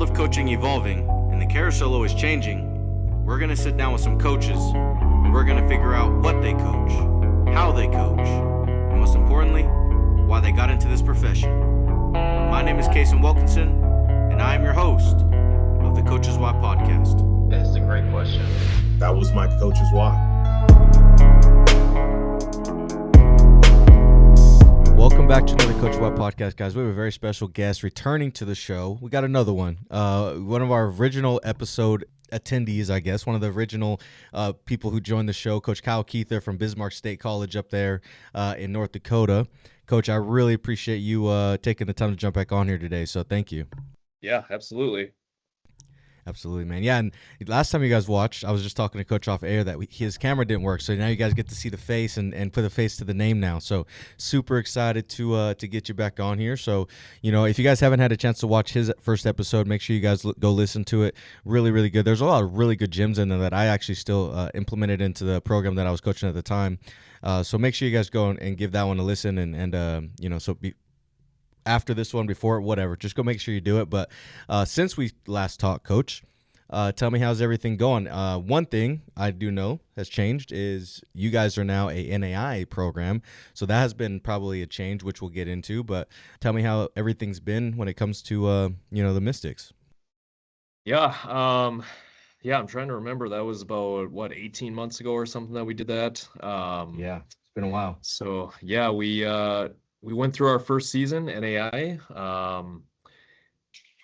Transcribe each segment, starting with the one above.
world of coaching evolving and the carousel always changing, we're going to sit down with some coaches and we're going to figure out what they coach, how they coach, and most importantly, why they got into this profession. My name is Kason Wilkinson, and I am your host of the Coach's Why podcast. That's a great question. That was my Coach's Why. Welcome back to another Coach Why podcast, guys. We have a very special guest returning to the show. We got another one. One of our original episode attendees, I guess. One of the original people who joined the show, Coach Kuether from Bismarck State College up there in North Dakota. Coach, I really appreciate you taking the time to jump back on here today, so thank you. Yeah, absolutely. Absolutely, man. Yeah, and last time you guys watched, I was just talking to Coach off air that his camera didn't work, so now you guys get to see the face and put a face to the name now. So super excited to get you back on here. So, you know, if you guys haven't had a chance to watch his first episode, make sure you guys go listen to it. Really, really good. There's a lot of really good gyms in there that I actually still implemented into the program that I was coaching at the time. So make sure you guys go and give that one a listen and you know, so after this one, before it, whatever, just go make sure you do it. But since we last talked, Coach, tell me how's everything going. One thing I do know has changed is you guys are now a NAIA program, so that has been probably a change, which we'll get into. But tell me how everything's been when it comes to you know, the Mystics. Yeah, I'm trying to remember. That was about 18 months ago or something that we did that. Yeah, it's been a while. So yeah, we went through our first season, NAI.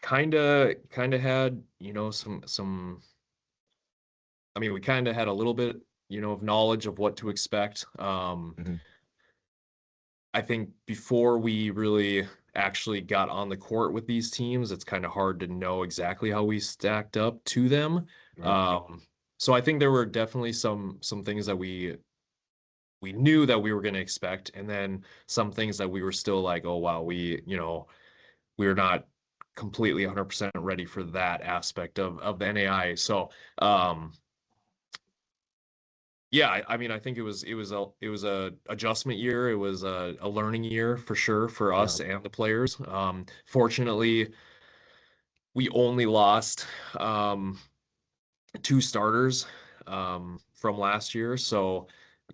Kind of had, you know, some. I mean, we kind of had a little bit, you know, of knowledge of what to expect. I think before we really actually got on the court with these teams, it's kind of hard to know exactly how we stacked up to them. Right. So I think there were definitely some things that we knew that we were going to expect, and then some things that we were still like, oh wow, we're not completely 100% ready for that aspect of the NAI. So yeah, I mean, I think it was a adjustment year. It was a learning year for sure for us and the players. Fortunately, we only lost 2 starters from last year, so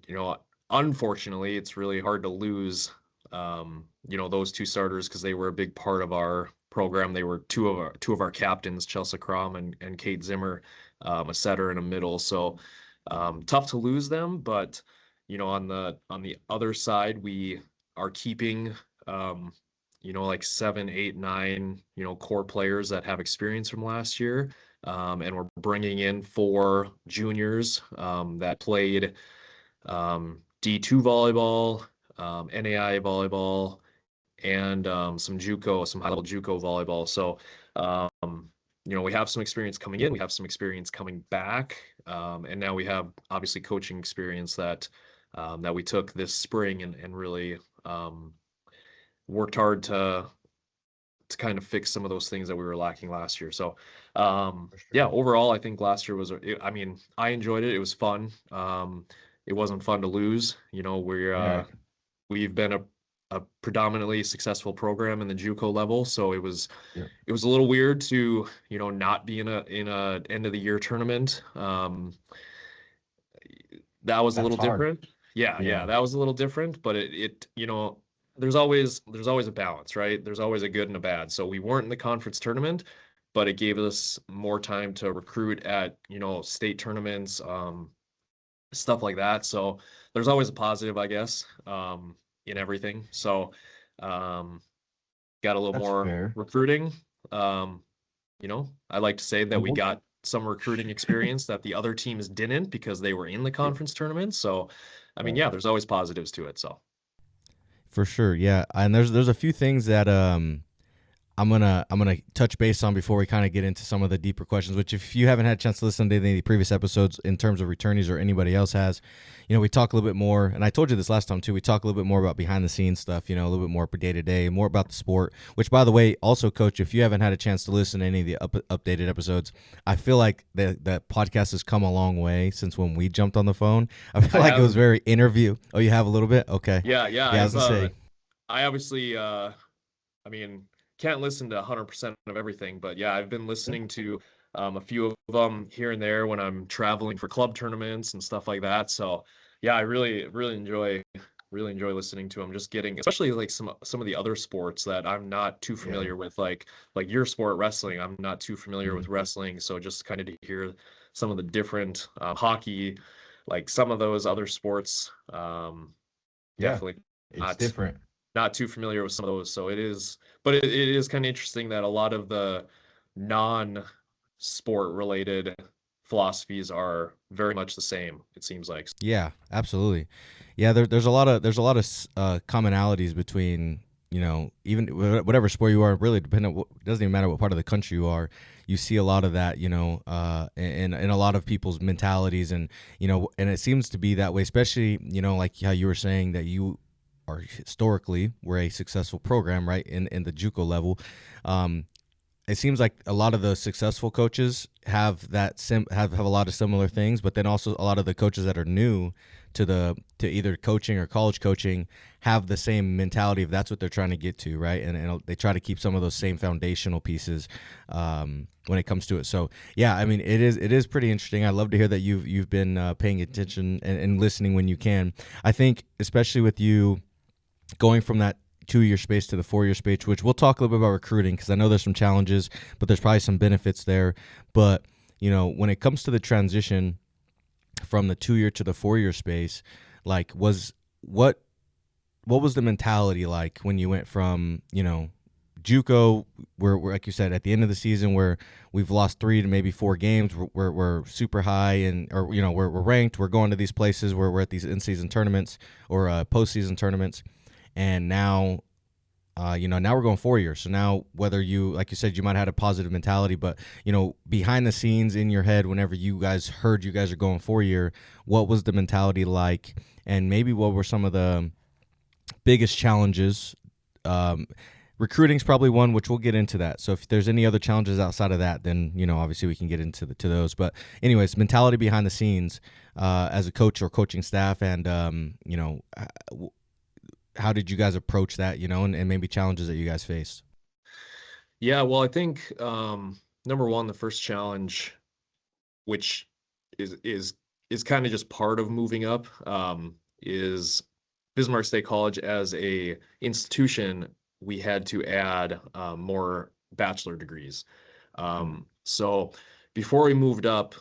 you know, unfortunately, it's really hard to lose, you know, those 2 starters because they were a big part of our program. They were two of our captains, Chelsea Crom and Kate Zimmer, a setter and a middle. So tough to lose them, but you know, on the other side, we are keeping, you know, like 7, 8, 9, you know, core players that have experience from last year, and we're bringing in 4 juniors that played D2 volleyball, NAI volleyball, and some JUCO, some high-level JUCO volleyball. So, you know, we have some experience coming in, we have some experience coming back, and now we have obviously coaching experience that we took this spring and really worked hard to kind of fix some of those things that we were lacking last year. So, yeah, overall, I think last year I mean, I enjoyed it. It was fun. It wasn't fun to lose. You know, we've been a predominantly successful program in the JUCO level, so it was a little weird to, you know, not be in a end of the year tournament. That was a little different. Yeah, that was a little different, but it you know, there's always a balance, right? There's always a good and a bad. So we weren't in the conference tournament, but it gave us more time to recruit at, you know, state tournaments, stuff like that. So there's always a positive, I guess, in everything. So got a little more recruiting. You know, I like to say that we got some recruiting experience that the other teams didn't because they were in the conference tournament. So I mean, yeah, there's always positives to it. So For sure, yeah. And there's a few things that I'm gonna touch base on before we kind of get into some of the deeper questions, which if you haven't had a chance to listen to any of the previous episodes in terms of returnees or anybody else has, you know, we talk a little bit more, and I told you this last time too, we talk a little bit more about behind the scenes stuff, you know, a little bit more day to day, more about the sport, which by the way, also Coach, if you haven't had a chance to listen to any of the updated episodes, I feel like the podcast has come a long way since when we jumped on the phone. I feel like it was very interview. Oh, you have a little bit? Okay. Yeah. I was gonna say. I obviously, I mean, can't listen to 100% of everything, but yeah, I've been listening to a few of them here and there when I'm traveling for club tournaments and stuff like that. So yeah, I really enjoy listening to them. Just getting, especially like some of the other sports that I'm not too familiar with, like your sport, wrestling. I'm not too familiar with wrestling, so just kind of to hear some of the different hockey, like some of those other sports. Definitely it's not different. not too familiar with some of those. So it is, but it is kind of interesting that a lot of the non-sport related philosophies are very much the same, it seems like. Yeah, absolutely. Yeah, there's a lot of commonalities between, you know, even whatever sport you are. Really, depending, it doesn't even matter what part of the country you are. You see a lot of that, you know, in a lot of people's mentalities, and you know, and it seems to be that way. Especially, you know, like how you were saying that you are historically were a successful program, right, in the JUCO level. It seems like a lot of the successful coaches have that have a lot of similar things, but then also a lot of the coaches that are new to either coaching or college coaching have the same mentality if that's what they're trying to get to, right? And they try to keep some of those same foundational pieces when it comes to it. So yeah, I mean it is pretty interesting. I love to hear that you've been paying attention and listening when you can. I think especially with you going from that 2-year space to the 4-year space, which we'll talk a little bit about recruiting because I know there's some challenges, but there's probably some benefits there. But, you know, when it comes to the transition from the 2-year to the 4-year space, like what was the mentality like when you went from, you know, JUCO, we're like you said, at the end of the season where we've lost 3 to maybe 4 games, we're super high and, or, you know, we're ranked, we're going to these places where we're at these in-season tournaments or postseason tournaments. And now, you know, now we're going 4 years. So now, whether you, like you said, you might have had a positive mentality, but, you know, behind the scenes in your head, whenever you guys heard you guys are going 4-year, what was the mentality like? And maybe what were some of the biggest challenges? Recruiting's probably one, which we'll get into that. So if there's any other challenges outside of that, then, you know, obviously we can get into to those. But anyways, mentality behind the scenes as a coach or coaching staff, and, you know, how did you guys approach that, you know, and maybe challenges that you guys faced? Yeah, well, I think number one, the first challenge, which is kind of just part of moving up, is Bismarck State College as a institution. We had to add more bachelor degrees. So before we moved up,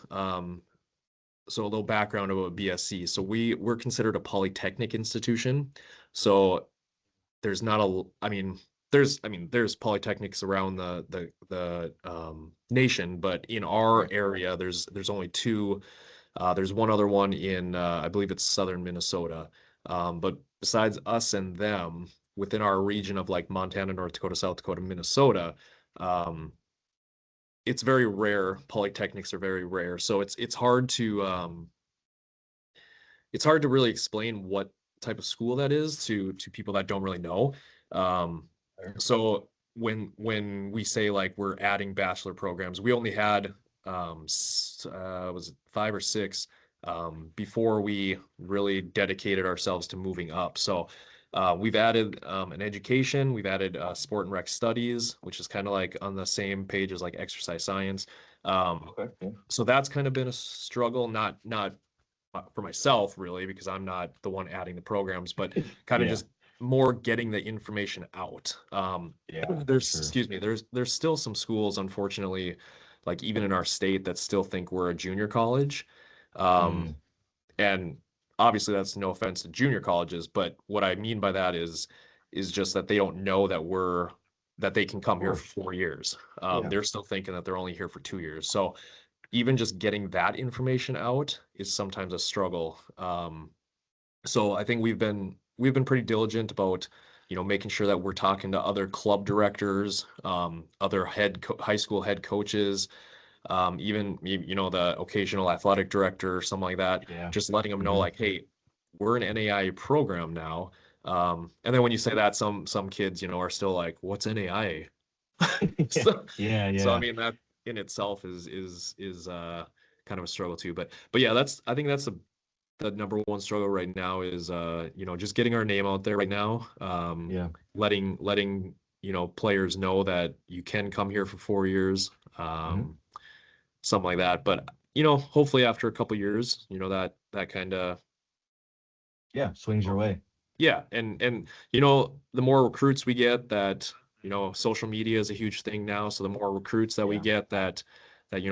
so a little background about BSC. So we're considered a polytechnic institution. So there's not there's polytechnics around the nation, but in our area there's only 2. There's one other one in I believe it's southern Minnesota. But besides us and them, within our region of like Montana, North Dakota, South Dakota, Minnesota, it's very rare. Polytechnics are very rare. So it's hard to really explain what type of school that is to people that don't really know. So when we say like we're adding bachelor programs, we only had was it 5 or 6 before we really dedicated ourselves to moving up. So we've added an education, we've added sport and rec studies, which is kind of like on the same page as like exercise science. So that's kind of been a struggle, not for myself really, because I'm not the one adding the programs, but kind of just more getting the information out. Excuse me, there's still some schools, unfortunately, like even in our state, that still think we're a junior college. And obviously that's no offense to junior colleges, but what I mean by that is just that they don't know that they can come here for 4 years. They're still thinking that they're only here for 2 years. So even just getting that information out is sometimes a struggle. So I think we've been pretty diligent about, you know, making sure that we're talking to other club directors, other high school head coaches, even, you know, the occasional athletic director or something like that, just letting them know like, hey, we're an NAIA program now. And then when you say that, some kids, you know, are still like, what's NAIA? So I mean, that in itself is kind of a struggle too. But yeah, I think that's the number one struggle right now is, you know, just getting our name out there right now. Letting players know that you can come here for 4 years, something like that. But, hopefully after a couple years, that kind of, swings your way. yeah. And, the more recruits we get that, social media is a huge thing now. So the more recruits that we get that,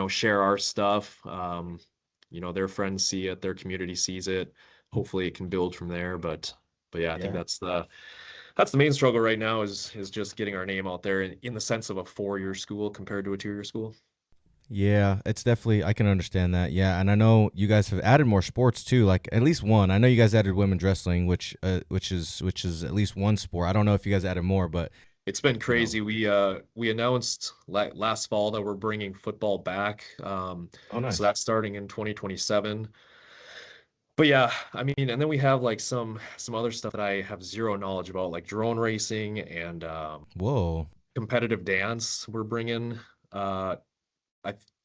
share our stuff, their friends see it, their community sees it. Hopefully it can build from there. But yeah, I think that's the main struggle right now is just getting our name out there in the sense of a 4-year school compared to a 2-year school. Yeah, it's definitely, I can understand that. Yeah, and I know you guys have added more sports too, like at least one. I know you guys added women's wrestling, which is at least one sport. I don't know if you guys added more, but it's been crazy. We announced last fall that we're bringing football back. Nice. So that's starting in 2027. But yeah, I mean, and then we have like some other stuff that I have zero knowledge about, like drone racing and whoa, competitive dance. We're bringing.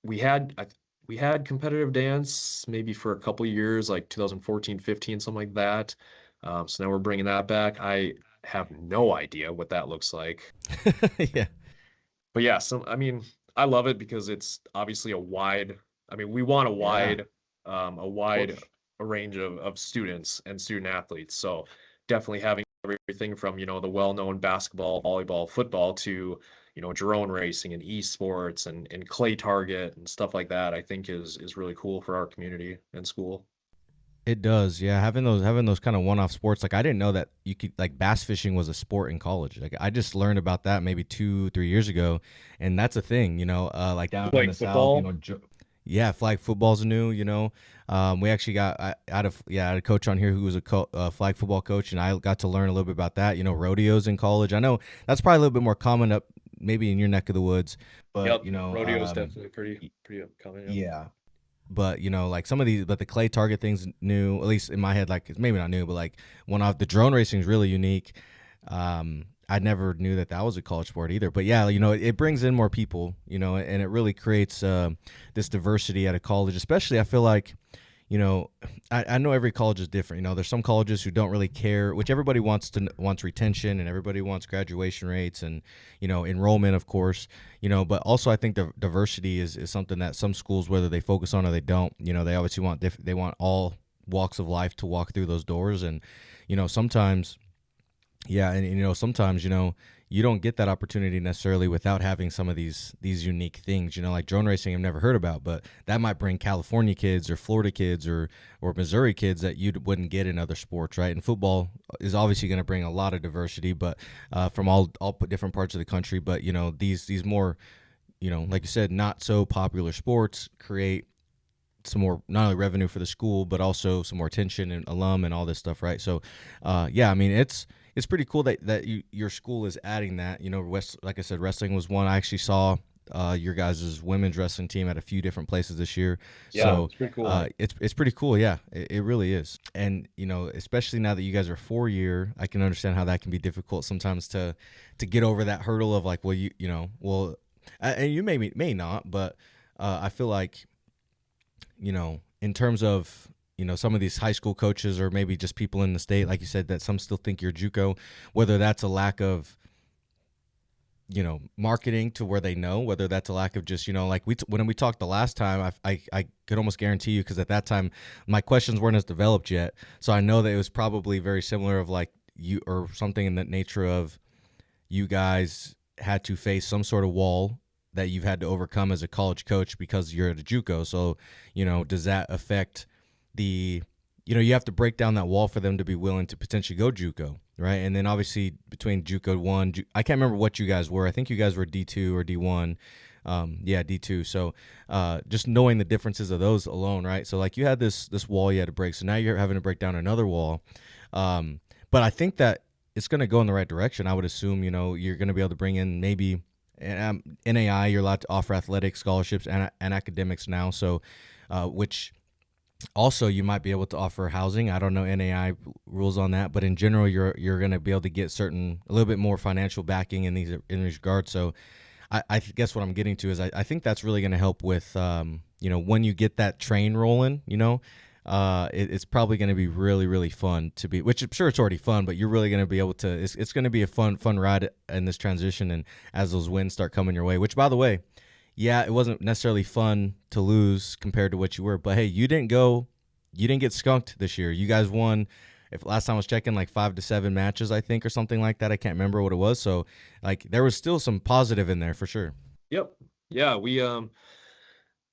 We had competitive dance maybe for a couple years, like 2014, 15, something like that. So now we're bringing that back. I have no idea what that looks like. Yeah. But yeah, I love it because it's obviously we want a wide range of students and student athletes. So definitely having everything from, the well-known basketball, volleyball, football to, drone racing and esports and clay target and stuff like that, I think is really cool for our community and school. It does, yeah. Having those kind of one-off sports, like I didn't know that you could, like, bass fishing was a sport in college. Like I just learned about that maybe 2-3 years ago, and that's a thing, like Down Like in the football? South, yeah, flag football's new. We actually got I had a coach on here who was a flag football coach, and I got to learn a little bit about that. Rodeos in college. I know that's probably a little bit more common up maybe in your neck of the woods, but rodeo is definitely pretty upcoming. Yeah. but like some of these, but the clay target thing's new, at least in my head. Like it's maybe not new, but like one off the drone racing is really unique. I never knew that was a college sport either. But yeah, it brings in more people, and it really creates this diversity at a college. Especially, I feel like, I know every college is different. There's some colleges who don't really care, which everybody wants retention and everybody wants graduation rates and, enrollment, of course, but also I think the diversity is something that some schools, whether they focus on or they don't, they obviously they want all walks of life to walk through those doors. And, sometimes, yeah. And, sometimes, you don't get that opportunity necessarily without having some of these unique things, like drone racing I've never heard about, but that might bring California kids or Florida kids or Missouri kids that you wouldn't get in other sports, right? And football is obviously going to bring a lot of diversity, but from all different parts of the country. But, these more, like you said, not so popular sports create some more, not only revenue for the school, but also some more attention and alum and all this stuff, right? So, yeah, I mean, it's pretty cool that your school is adding that. Like I said, wrestling was one. I actually saw your guys' women's wrestling team at a few different places this year. Yeah, so it's pretty cool. It's pretty cool. Yeah, it really is. And especially now that you guys are 4-year, I can understand how that can be difficult sometimes to get over that hurdle of like, well, and you may not, but I feel like, in terms of, some of these high school coaches or maybe just people in the state, like you said, that some still think you're JUCO, whether that's a lack of, marketing to where they know, whether that's a lack of just, like when we talked the last time, I could almost guarantee you, because at that time my questions weren't as developed yet. So I know that it was probably very similar of like you or something in that nature of you guys had to face some sort of wall that you've had to overcome as a college coach because you're at a JUCO. So, does that affect you have to break down that wall for them to be willing to potentially go JUCO, right? And then obviously between JUCO 1, I can't remember what you guys were. I think you guys were D2 or D1. Yeah, D2. So just knowing the differences of those alone, right? So like you had this wall you had to break. So now you're having to break down another wall. But I think that it's going to go in the right direction. I would assume, you're going to be able to bring in maybe NAIA, you're allowed to offer athletic scholarships and academics now. So which also you might be able to offer housing. I don't know NAIA rules on that, but in general, you're going to be able to get a little bit more financial backing in these regards. So I guess what I'm getting to is I think that's really going to help with, when you get that train rolling, it's probably going to be really, really fun to be, which I'm sure it's already fun, but you're really going to be able to, it's going to be a fun ride in this transition. And as those wins start coming your way, which by the way, yeah, it wasn't necessarily fun to lose compared to what you were, but hey, you didn't get skunked this year. You guys won. If last time I was checking, like 5 to 7 matches, I think, or something like that. I can't remember what it was. So like there was still some positive in there for sure. Yep. Yeah.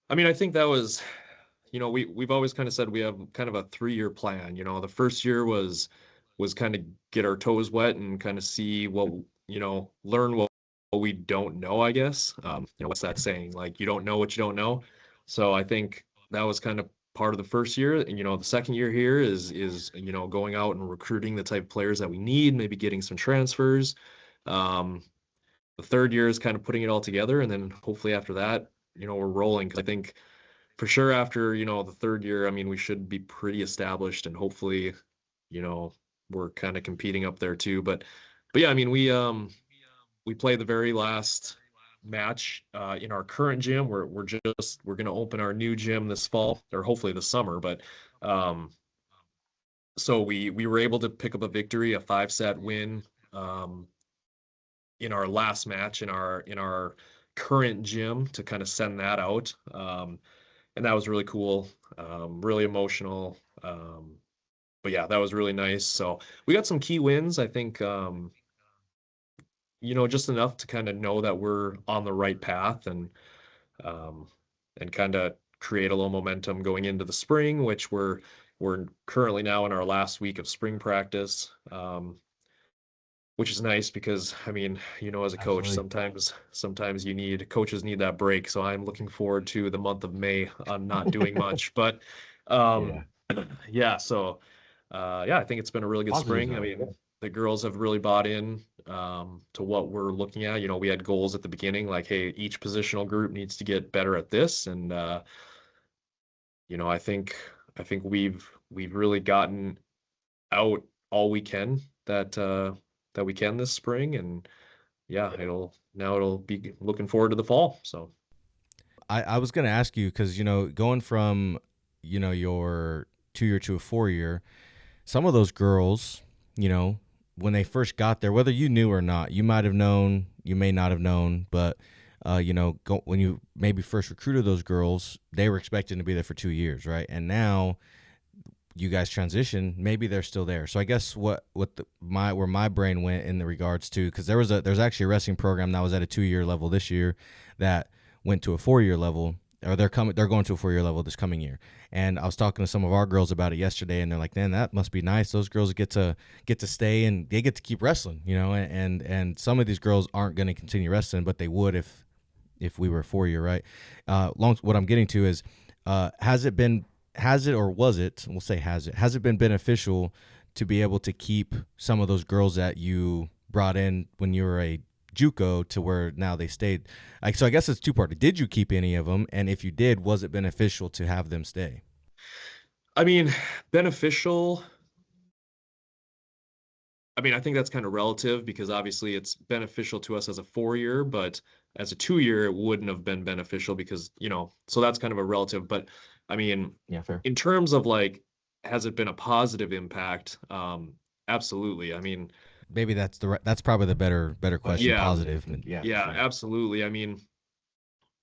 I mean, I think that was, we've always kind of said we have kind of a 3-year plan. The first year was kind of get our toes wet and kind of see what, learn what we don't know, I guess. What's that saying? Like, you don't know what you don't know. So I think that was kind of part of the first year. And, the second year here is going out and recruiting the type of players that we need, maybe getting some transfers. The third year is kind of putting it all together. And then hopefully after that, we're rolling. 'Cause I think for sure after, the third year, I mean, we should be pretty established and hopefully, we're kind of competing up there too. But yeah, I mean, we play the very last match in our current gym. We're going to open our new gym this fall, or hopefully this summer. But so we were able to pick up a victory, a 5-set win in our last match in our current gym to kind of send that out. And that was really cool, really emotional. But yeah, that was really nice. So we got some key wins, I think. Just enough to kind of know that we're on the right path and kind of create a little momentum going into the spring, which we're currently now in our last week of spring practice, which is nice because, I mean, as a coach, sometimes coaches need that break. So I'm looking forward to the month of May on not doing much, but yeah. So I think it's been a really good spring. I mean, the girls have really bought in to what we're looking at. We had goals at the beginning, like, hey, each positional group needs to get better at this. And, I think we've really gotten out all we can that we can this spring. And yeah, it'll be looking forward to the fall. So I was going to ask you, because, going from, your 2-year to a 4-year, some of those girls, when they first got there, whether you knew or not, you might have known, you may not have known, but, when you maybe first recruited those girls, they were expecting to be there for 2 years, right? And now you guys transition, maybe they're still there. So I guess where my brain went in the regards to, because there's actually a wrestling program that was at a 2-year level this year that went to a 4-year level, or they're going to a 4-year level this coming year. And I was talking to some of our girls about it yesterday, and they're like, man, that must be nice. Those girls get to stay and they get to keep wrestling, and some of these girls aren't going to continue wrestling, but they would if we were a 4-year, right? What I'm getting to is, has it been beneficial to be able to keep some of those girls that you brought in when you were a JUCO to where now they stayed? So I guess it's two-part. Did you keep any of them? And if you did, was it beneficial to have them stay? I mean, beneficial. I mean, I think that's kind of relative because obviously it's beneficial to us as a 4-year, but as a 2-year, it wouldn't have been beneficial because, so that's kind of a relative. But I mean, Yeah, fair. in terms of like, has it been a positive impact? Absolutely. I mean, Maybe that's probably the better question. Yeah. Positive. yeah, sure. absolutely. I mean,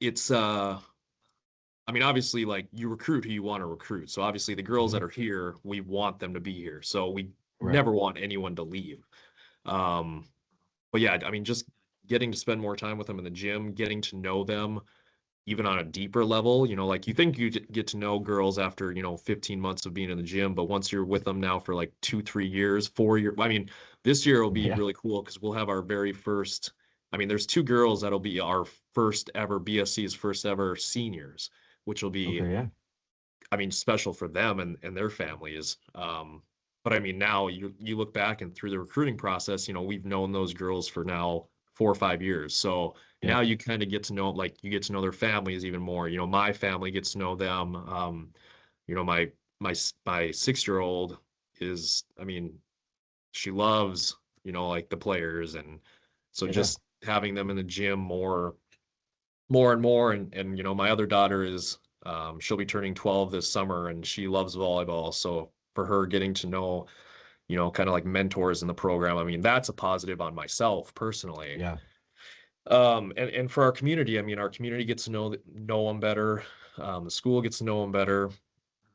it's, obviously, like, you recruit who you want to recruit. So obviously the girls that are here, we want them to be here. So we Right. never want anyone to leave. But yeah, I mean, just getting to spend more time with them in the gym, getting to know them even on a deeper level, like you think you get to know girls after, 15 months of being in the gym, but once you're with them now for like 2-3 years, 4 years, I mean, this year will be Yeah. really cool because we'll have our very first, there's 2 girls that'll be our first ever BSC's first ever seniors, which will be, Okay, yeah. Special for them and their families. But now you look back and through the recruiting process, we've known those girls for now 4 or 5 years. So Yeah. now you kind of get to know, like, you get to know their families even more. My family gets to know them. My 6-year-old is, she loves, like the players. And so Yeah. just having them in the gym more and more. And my other daughter is, She'll be turning 12 this summer, and she loves volleyball. So for her, getting to know, kind of like mentors in the program, I mean, that's a positive on myself personally. Yeah. And for our community, I mean, our community gets to know them better. The school gets to know them better.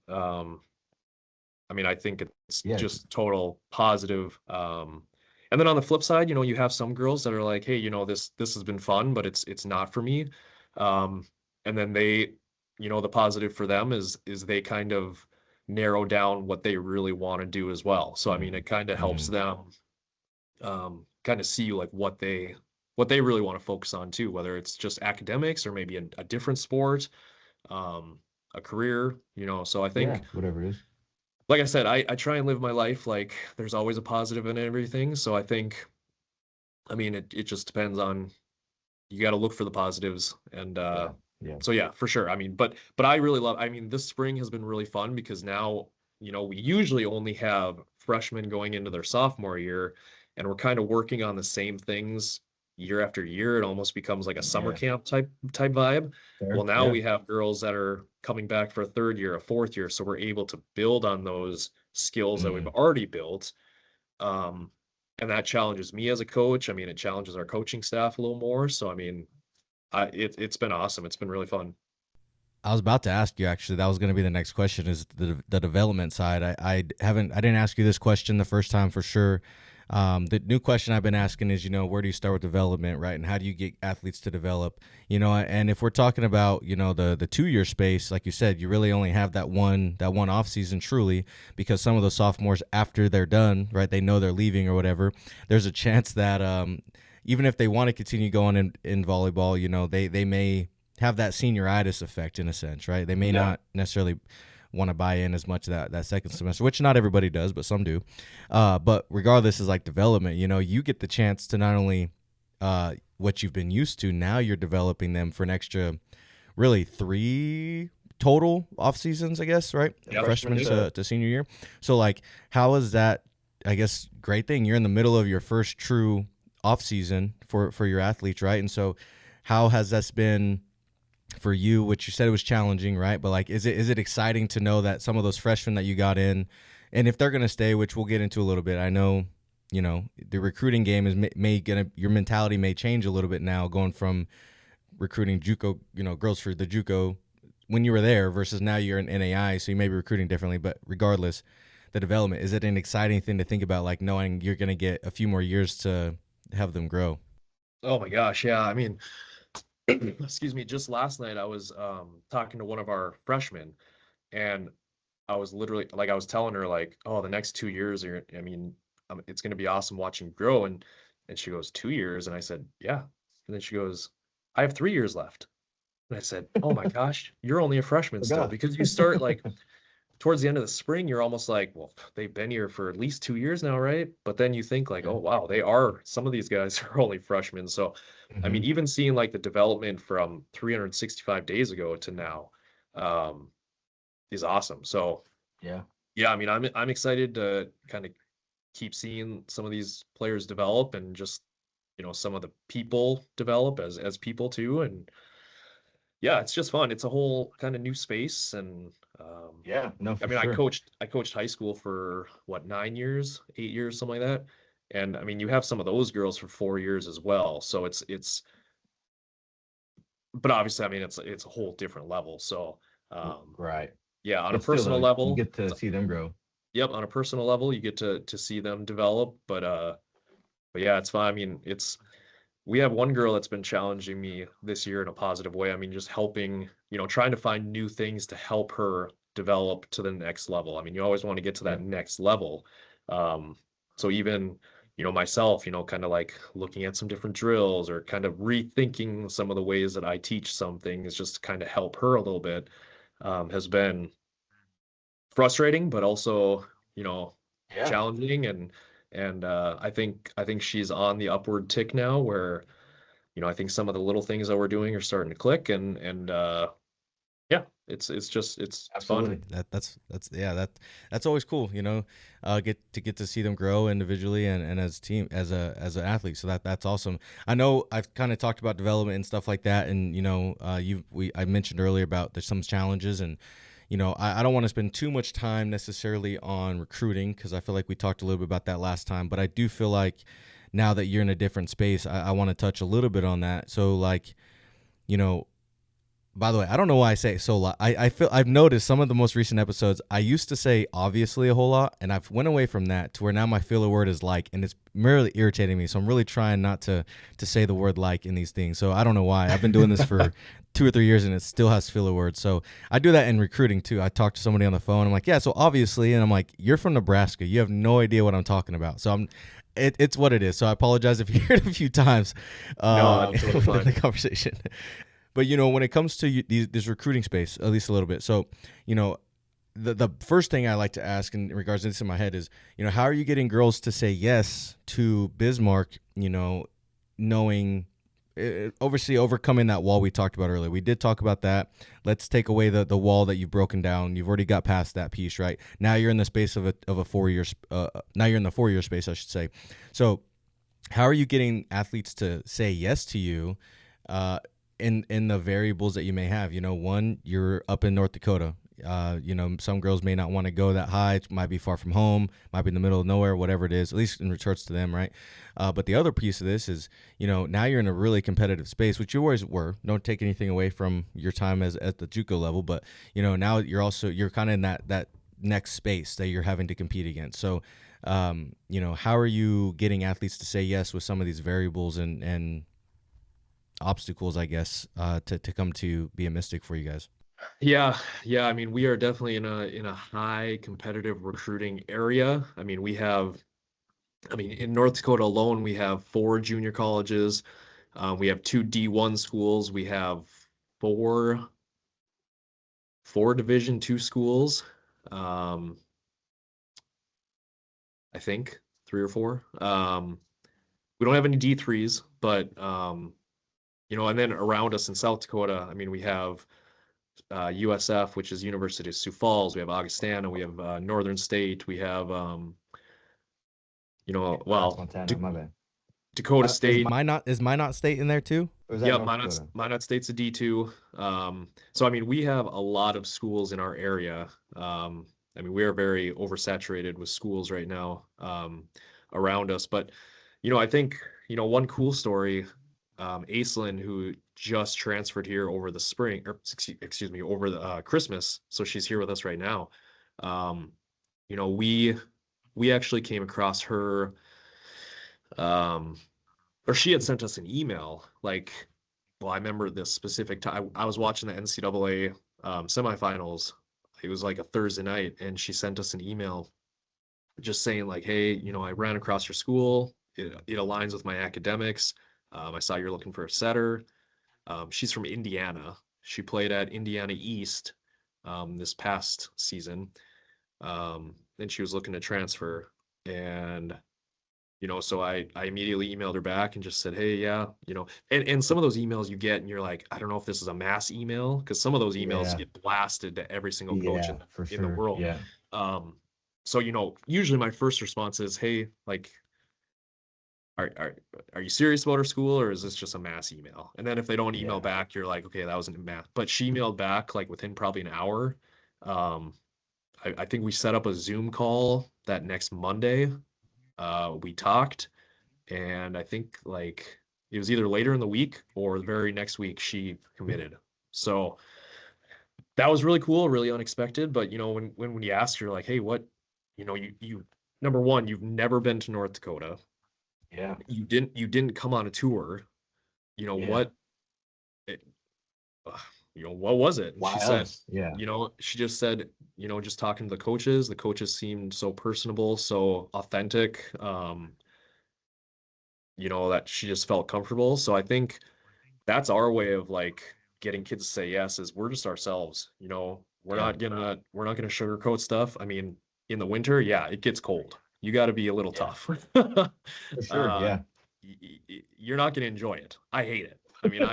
I mean, I think it's Yeah. just total positive. And then on the flip side, you have some girls that are like, hey, this has been fun, but it's not for me. And then they, the positive for them is they kind of narrow down what they really want to do as well. So I mean, it kind of helps them kind of see like what they really want to focus on too, whether it's just academics or maybe a different sport, a career, so I think whatever it is. like I said, I try and live my life like there's always a positive in everything. So I think, I mean, it just depends on, you got to look for the positives. And Yeah. so yeah, for sure. I mean, but I really love, I mean, this spring has been really fun because now, we usually only have freshmen going into their sophomore year, and we're kind of working on the same things year after year. It almost becomes like a summer camp type vibe. Fair. Well, now Yeah. we have girls that are coming back for a third year, a fourth year, so we're able to build on those skills that we've already built. And that challenges me as a coach. I mean, it challenges our coaching staff a little more. So I mean, it's been awesome. It's been really fun. I was about to ask you, actually, that was going to be the next question, is the development side. I didn't ask you this question the first time for sure. The new question I've been asking is, where do you start with development, right? And how do you get athletes to develop, and if we're talking about, the 2-year space, like you said, you really only have that one off season truly, because some of those sophomores, after they're done, right, they know they're leaving or whatever, there's a chance that, even if they want to continue going in volleyball, they may have that senioritis effect in a sense, right? They may not necessarily want to buy in as much that second semester, which not everybody does, but some do. But regardless, is like development, you get the chance to not only what you've been used to, now you're developing them for an extra, really 3 total off seasons, I guess, right? Yeah, Freshman to senior year. So like, how is that, I guess, great thing? You're in the middle of your first true off season for your athletes, right? And so how has that been for you, which you said it was challenging, right? But like, is it exciting to know that some of those freshmen that you got in, and if they're going to stay, which we'll get into a little bit, I know, the recruiting game is your mentality may change a little bit now, going from recruiting JUCO, girls for the JUCO when you were there versus now you're in NAIA, so you may be recruiting differently. But regardless, the development, is it an exciting thing to think about, like knowing you're going to get a few more years to have them grow? Oh my gosh, yeah. I mean, excuse me, just last night I was talking to one of our freshmen, and I was literally like, I was telling her like, oh, the next 2 years are, I mean, it's going to be awesome watching grow. And she goes, 2 years? And I said, yeah. And then she goes, I have 3 years left. And I said, oh my gosh, you're only a freshman still, because you start like towards the end of the spring, you're almost like, well, they've been here for at least 2 years now, right? But then you think like, oh wow, some of these guys are only freshmen. So I mean, even seeing like the development from 365 days ago to now is awesome. So yeah, I mean, I'm excited to kind of keep seeing some of these players develop, and just some of the people develop as people too. And yeah, it's just fun. It's a whole kind of new space. And I mean, sure. I coached high school for what, 9 years, 8 years, something like that. And I mean, you have some of those girls for 4 years as well. So but obviously, I mean, it's a whole different level. So Right. yeah, on But a still, personal though, level, you get to see them grow. yep, on a personal level, you get to see them develop. But yeah, it's fine. I mean, we have one girl that's been challenging me this year in a positive way. I mean, just helping, trying to find new things to help her develop to the next level. I mean, you always want to get to that next level. So even, myself, kind of like looking at some different drills, or kind of rethinking some of the ways that I teach some things, just to kind of help her a little bit, has been frustrating, but also, challenging. And I think she's on the upward tick now, where, I think some of the little things that we're doing are starting to click. And yeah, It's fun. Absolutely. That's always cool, get to see them grow individually and as a team, as an athlete. So that's awesome. I know I've kind of talked about development and stuff like that, and I mentioned earlier about there's some challenges, and I don't want to spend too much time necessarily on recruiting because I feel like we talked a little bit about that last time, but I do feel like now that you're in a different space, I want to touch a little bit on that. So by the way, I don't know why I say it so lot. I've noticed some of the most recent episodes, I used to say obviously a whole lot, and I've went away from that to where now my filler word is like, and it's merely irritating me. So I'm really trying not to say the word like in these things. So I don't know why. I've been doing this for 2 or 3 years and it still has filler words. So I do that in recruiting too. I talk to somebody on the phone. I'm like, yeah, so obviously, and I'm like, you're from Nebraska. You have no idea what I'm talking about. So it's what it is. So I apologize if you heard it a few times No, that's totally within the fine. conversation. But when it comes to this recruiting space, at least a little bit. So the first thing I like to ask in regards to this in my head is, how are you getting girls to say yes to Bismarck? Knowing, obviously overcoming that wall we talked about earlier. We did talk about that. Let's take away the wall that you've broken down. You've already got past that piece, right? Now you're in the space of a 4 year. Now you're in the 4 year space, I should say. So, how are you getting athletes to say yes to you? In the variables that you may have, one, you're up in North Dakota. Some girls may not want to go that high. It might be far from home, might be in the middle of nowhere, whatever it is, at least in regards to them, right? But the other piece of this is, now you're in a really competitive space, which you always were. Don't take anything away from your time at the JUCO level, but now you're kind of in that next space that you're having to compete against. So, how are you getting athletes to say yes with some of these variables and obstacles, I guess, to come to be a Mystic for you guys? Yeah. I mean, we are definitely in a high competitive recruiting area. I mean, in North Dakota alone, we have 4 junior colleges. We have 2 D1 schools. We have 4 Division II schools. I think 3 or 4. We don't have any D3s, but and then around us in South Dakota, I mean, we have USF, which is University of Sioux Falls. We have Augustana. We have Northern State. We have, Montana, my bad. Dakota State. Is Minot State in there too? Or is that Yeah, North Minot Dakota? State's a D2. So I mean, we have a lot of schools in our area. I mean, we are very oversaturated with schools right now around us. But I think one cool story. Aislinn, who just transferred here over the spring, or excuse me, over the Christmas, so she's here with us right now. We actually came across her, or she had sent us an email. I remember this specific time. I was watching the NCAA semifinals. It was like a Thursday night, and she sent us an email just saying like, hey, I ran across your school. It aligns with my academics. I saw you're looking for a setter. She's from Indiana. She played at Indiana East this past season. And she was looking to transfer. And, so I immediately emailed her back and just said, hey, yeah, and some of those emails you get and you're like, I don't know if this is a mass email, because some of those emails get blasted to every single coach in the world. Yeah. So, usually my first response is, hey, like, are you serious about our school, or is this just a mass email? And then if they don't email back, you're like, okay, that wasn't a mass. But she emailed back like within probably an hour. I think we set up a Zoom call that next Monday. We talked, and I think like it was either later in the week or the very next week she committed. So that was really cool, really unexpected. But when you asked her like, hey, what, you number one, you've never been to North Dakota. Yeah. You didn't come on a tour. What what was it? Why She said, us? Yeah. She just said, just talking to the coaches seemed so personable, so authentic, that she just felt comfortable. So I think that's our way of like getting kids to say yes, is we're just ourselves. We're not gonna sugarcoat stuff. I mean, in the winter, yeah, it gets cold. You got to be a little tough. For sure. Yeah. You're not going to enjoy it. I hate it. I mean,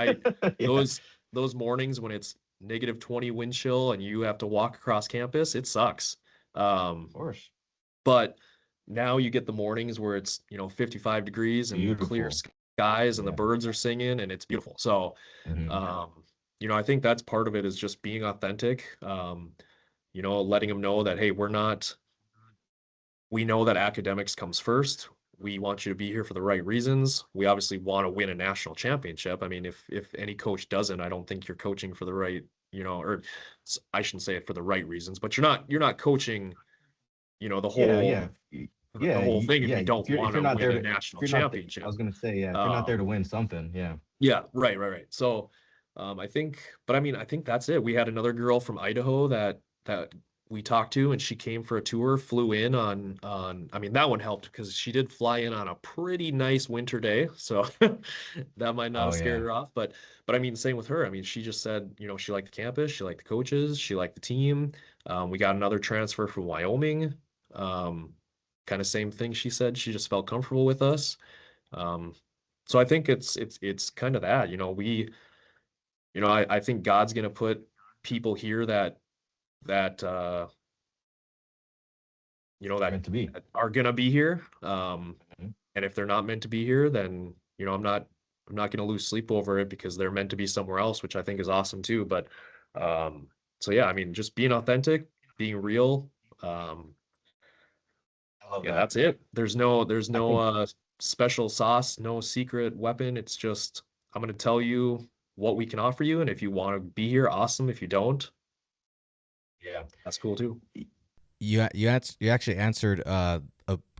those mornings when it's -20 wind chill and you have to walk across campus, it sucks. Of course. But now you get the mornings where it's, 55 degrees and clear Beautiful. skies and the Yeah. birds are singing and it's beautiful. So, Mhm. I think that's part of it is just being authentic. Letting them know that, hey, we know that academics comes first. We want you to be here for the right reasons. We obviously want to win a national championship. I mean, if any coach doesn't, I don't think you're coaching for the right, or I shouldn't say it for the right reasons, but you're not coaching, the whole Yeah. the whole thing if you don't If you're want to not win there a to, national if you're not, I championship. was gonna say, yeah, if you're not there to win something, yeah. Yeah, right. So, I think, but I mean, I think that's it. We had another girl from Idaho that we talked to, and she came for a tour, flew in on. I mean, that one helped because she did fly in on a pretty nice winter day, so that might not Oh have scared yeah. her off. But I mean, same with her. I mean, she just said, she liked the campus, she liked the coaches, she liked the team. We got another transfer from Wyoming. Kind of same thing. She said she just felt comfortable with us. So I think it's kind of that, I think God's gonna put people here that Meant to be. that are gonna be here. Mhm. And if they're not meant to be here, then I'm not gonna lose sleep over it because they're meant to be somewhere else, which I think is awesome too. But so yeah, I mean, just being authentic, being real. Um, I love yeah, that. that's it. There's I no think, special sauce, no secret weapon. It's just I'm gonna tell you what we can offer you, and if you want to be here, awesome. If you don't, yeah. that's cool too. You actually answered a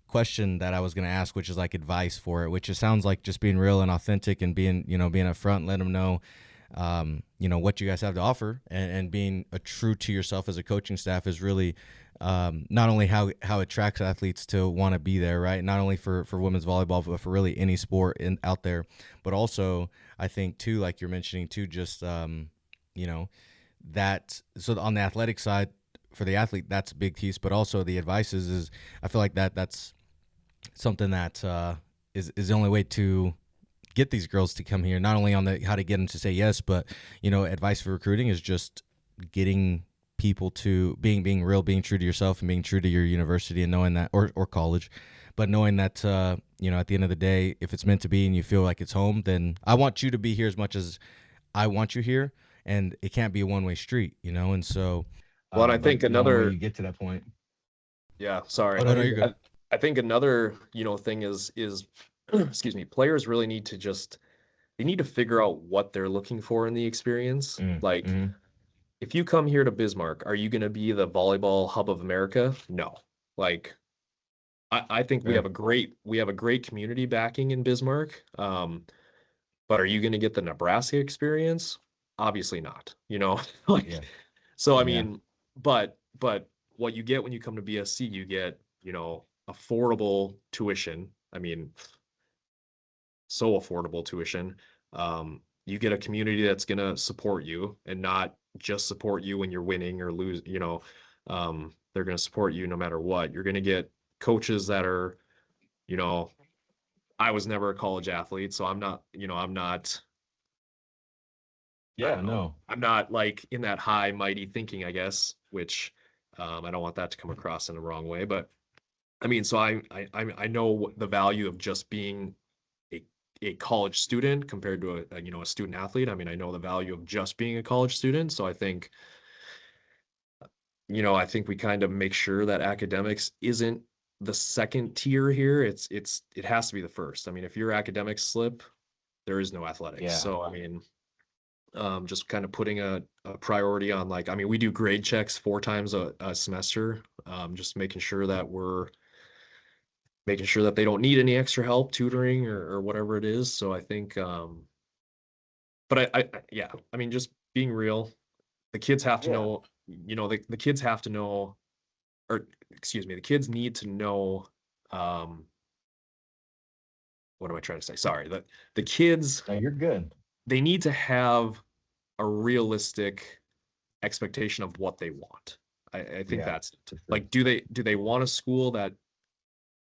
question that I was going to ask, which is like advice for it, which it sounds like just being real and authentic and being being upfront, let them know what you guys have to offer, and being true to yourself as a coaching staff is really not only how it attracts athletes to want to be there, right? Not only for women's volleyball, but for really any sport out there, but also I think too, like you're mentioning too, just that. So on the athletic side, for the athlete, that's a big piece, but also the advice is I feel like that's something that is the only way to get these girls to come here. Not only on the how to get them to say yes, but advice for recruiting is just getting people to being real, being true to yourself, and being true to your university, and knowing that or college, but knowing that at the end of the day, if it's meant to be and you feel like it's home, then I want you to be here as much as I want you here, and it can't be a one-way street, and so. Well, and I But think the only way another, you get to that point. yeah, sorry. Oh no, you're good. I think another, thing is excuse me, players really need to they need to figure out what they're looking for in the experience. Like, Mhm. if you come here to Bismarck, are you going to be the volleyball hub of America? No. Like, I think we Fair. have a great community backing in Bismarck. But are you going to get the Nebraska experience? Obviously not, like, Yeah. so, I Yeah. mean, but what you get when you come to BSC, you get, affordable tuition. I mean, so affordable tuition. You get a community that's going to support you and not just support you when you're winning or lose, they're going to support you no matter what. You're going to get coaches that are, I was never a college athlete, so I'm not, I Yeah, don't know. no. I'm not like in that high mighty thinking, I guess, which I don't want that to come across in the wrong way. But I mean, so I know the value of just being a college student compared to a student athlete. I mean, I know the value of just being a college student. So I think we kind of make sure that academics isn't the second tier here. It has to be the first. I mean, if your academics slip, there is no athletics. Yeah. So I mean, just kind of putting a priority on, like, I mean, we do grade checks 4 times a semester, just making sure that they don't need any extra help, tutoring or whatever it is. So I think, but yeah, I mean, just being real, the kids have to Yeah. know, the kids have to know, or excuse me, the kids need to know, what am I trying to say? Sorry, the kids, No, you're good. they need to have a realistic expectation of what they want. I think Yeah, that's for sure. like, do they want a school that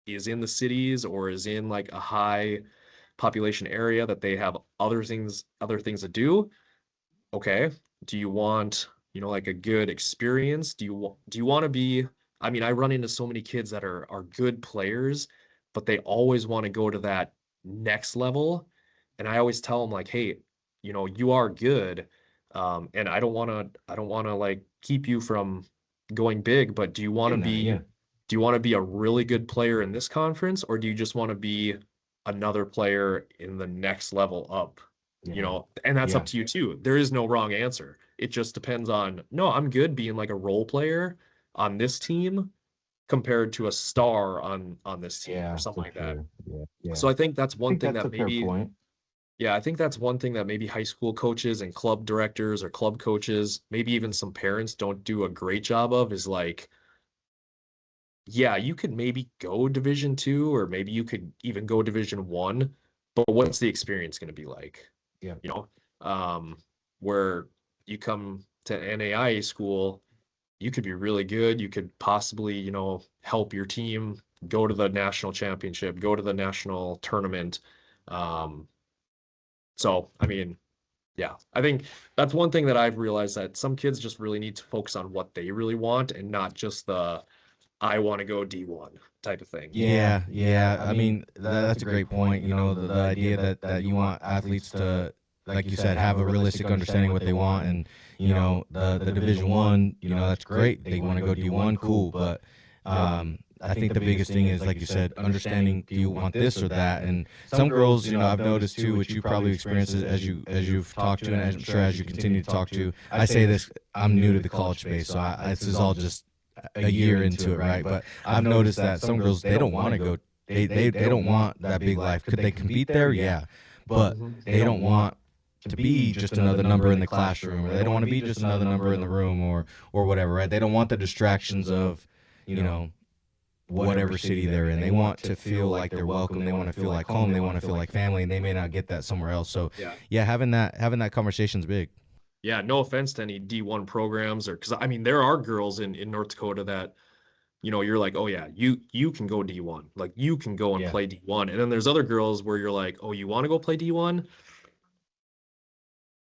is in the cities or is in like a high population area that they have other things to do? okay, do you want, like a good experience? Do you want to be, I mean, I run into so many kids that are good players, but they always want to go to that next level. And I always tell them like, hey, you are good. And I don't want to like keep you from going big, but Getting that, yeah. do you want to be a really good player in this conference, or do you just want to be another player in the next level up? Yeah. And that's up Yeah. to you too. There is no wrong answer. It just depends on, no, I'm good being like a role player on this team compared to a star on this team or Yeah, something for like that. sure. Yeah. Yeah. So I think that's I one think thing that's a that fair maybe, point. yeah, I think that's one thing that maybe high school coaches and club directors or club coaches, maybe even some parents don't do a great job of is like, yeah, you could maybe go Division 2, or maybe you could even go Division 1, but what's the experience going to be like? Yeah. You know, um, where you come to NAIA school, you could be really good. You could possibly, help your team go to the national championship, go to the national tournament. Um, so, I mean, yeah, I think that's one thing that I've realized, that some kids just really need to focus on what they really want and not just the I want to go D1 type of thing. Yeah, yeah. I I mean, mean, that's a great point. The idea that you want athletes to, like you said, have a realistic understanding of what they want, and the Division 1, that's great. They want to go D1, cool. But I think the biggest thing is, like you said, understanding, do you want this or that? And some girls, I've noticed too, which you probably experienced as you've talked to, and I'm sure as you continue to talk to. I say this, I'm new to the college space, so this is all just a year into it, right? But I've noticed that some girls, they don't want to go. They don't want that big life. Could they compete there? Yeah, but they don't want to be just another number in the classroom, or they don't want to be just another number in the room, or whatever, right? They don't want the distractions of, you know, whatever city they're in. They want to feel like they're welcome. They want to feel like home. They want to feel like family, and they may not get that somewhere else. So, Yeah. yeah, having that conversation's big. Yeah, no offense to any D1 programs, or because I mean there are girls in North Dakota that you're like, oh yeah, you can go D1, like you can go and Yeah. play D1, and then there's other girls where you're like, oh, you want to go play D1?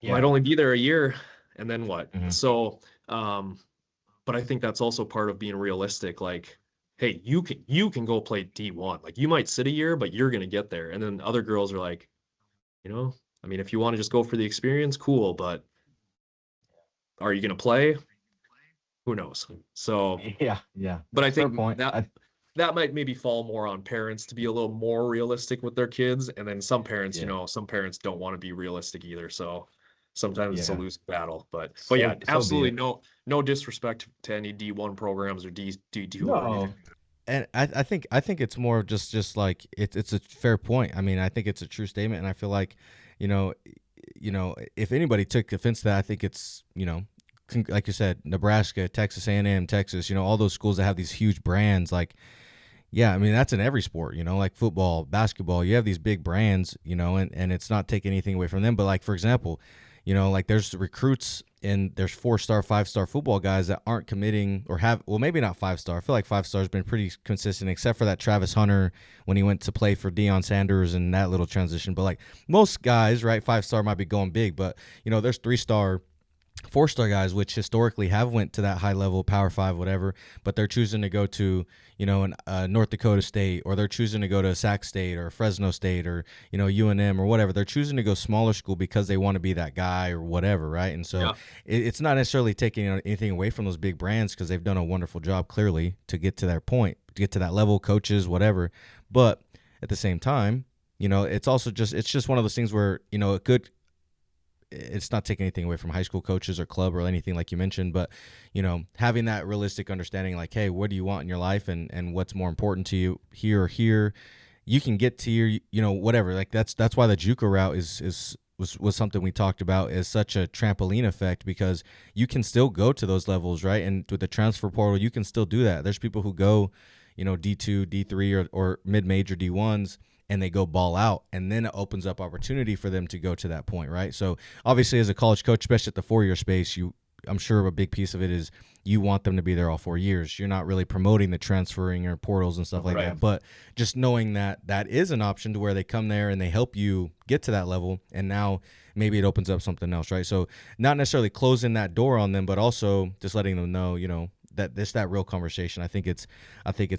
Yeah. Might only be there a year, and then what? Mhm. So, but I think that's also part of being realistic. Like, hey, you can go play D1. Like you might sit a year, but you're gonna get there. And then other girls are like, I mean, if you want to just go for the experience, cool, but are you gonna play? Who knows? So, Yeah. Yeah. but I Fair think point. that might maybe fall more on parents to be a little more realistic with their kids, and then some parents, Yeah. some parents don't want to be realistic either. So sometimes it's a Yeah. losing battle. But yeah, So be absolutely it. no disrespect to any D1 programs or D2 or No. anything. And I think it's more of just like it's a fair point. I mean, I think it's a true statement, and I feel like, you know, if anybody took offense to that, I think it's, like you said, Nebraska, Texas A&M, Texas, all those schools that have these huge brands. Like, yeah, I mean, that's in every sport, like football, basketball. You have these big brands, and it's not taking anything away from them. But like, for example, like there's recruits and there's 4-star, 5-star football guys that aren't committing or have, well, maybe not 5-star. I feel like 5-star has been pretty consistent, except for that Travis Hunter when he went to play for Deion Sanders and that little transition. But like most guys, right, 5-star might be going big, but there's 3-star, 4-star guys which historically have went to that high level, Power 5, whatever, but they're choosing to go to North Dakota State, or they're choosing to go to Sac State or Fresno State, or UNM or whatever. They're choosing to go smaller school because they want to be that guy or whatever, right? And so Yeah. it's not necessarily taking anything away from those big brands, because they've done a wonderful job clearly to get to their point, to get to that level, coaches, whatever. But at the same time, it's also just one of those things where it could. It's not taking anything away from high school coaches or club or anything like you mentioned, but having that realistic understanding, like, hey, what do you want in your life, and what's more important to you here or here. You can get to your whatever. Like that's why the JUCO route was something we talked about as such a trampoline effect, because you can still go to those levels, right? And with the transfer portal, you can still do that. There's people who go D2, D3, or mid-major D1s, and they go ball out, and then it opens up opportunity for them to go to that point, right? So obviously as a college coach, especially at the 4-year space, you I'm sure a big piece of it is you want them to be there all 4 years. You're not really promoting the transferring or portals and stuff like Right. that, but just knowing that that is an option to where they come there and they help you get to that level, and now maybe it opens up something else, right? So not necessarily closing that door on them, but also just letting them know, that real conversation. I think it's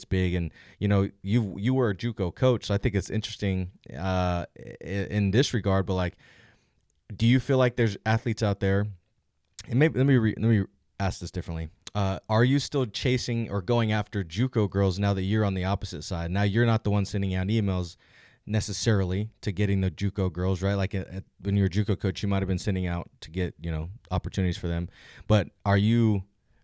big. And you were a JUCO coach, so I think it's interesting in this regard. But like, do you feel like there's athletes out there? And maybe let me ask this differently. Are you still chasing or going after JUCO girls now that you're on the opposite side? Now you're not the one sending out emails necessarily to getting the JUCO girls, right? Like when you're a JUCO coach, you might have been sending out to get opportunities for them. But are you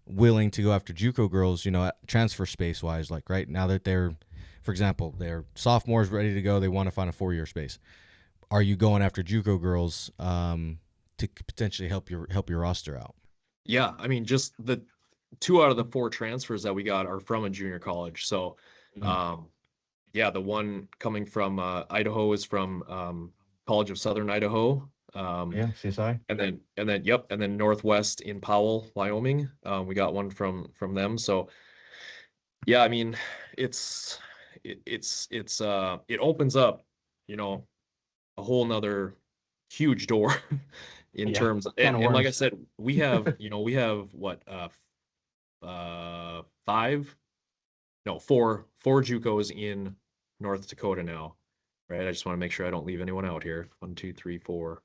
willing to go after JUCO girls, transfer space wise, like right now that they're, for example, they're sophomores ready to go, they want to find a 4-year space? Are you going after JUCO girls to potentially help your roster out? Yeah, I mean, just the 2 out of the 4 transfers that we got are from a junior college. So, yeah, the one coming from Idaho is from College of Southern Idaho. Yeah, CSI. And then Northwest in Powell, Wyoming. We got one from them. So, yeah, I mean, it opens up, a whole nother huge door in terms of, and like I said, we have what, 4 JUCOs in North Dakota now, right? I just want to make sure I don't leave anyone out here. 1, 2, 3, 4,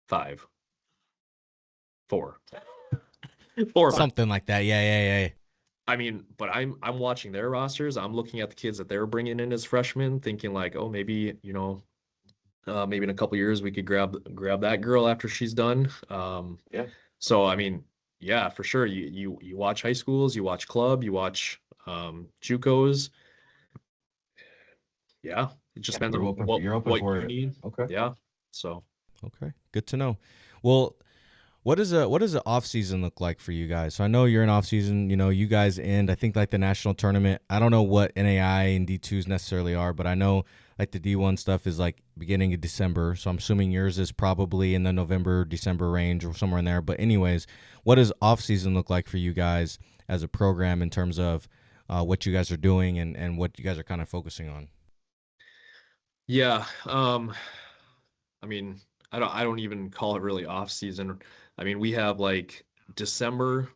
5, 4, 4, something like that. Yeah. I mean, but I'm watching their rosters. I'm looking at the kids that they're bringing in as freshmen, thinking like, oh, maybe maybe in a couple years we could grab that girl after she's done. So I mean, yeah, for sure. You watch high schools, you watch club, you watch JUCOs. Yeah, it just depends on what you need. Okay. Yeah. So. Okay, good to know. Well, what does the off season look like for you guys? So I know you're in off season. You guys end, I think, like the national tournament. I don't know what NAIA and D2s necessarily are, but I know like the D1 stuff is like beginning of December. So I'm assuming yours is probably in the November, December range or somewhere in there. But anyways, what does off season look like for you guys as a program in terms of what you guys are doing and what you guys are kind of focusing on? Yeah. I mean, I don't even call it really off season. I mean, we have like December.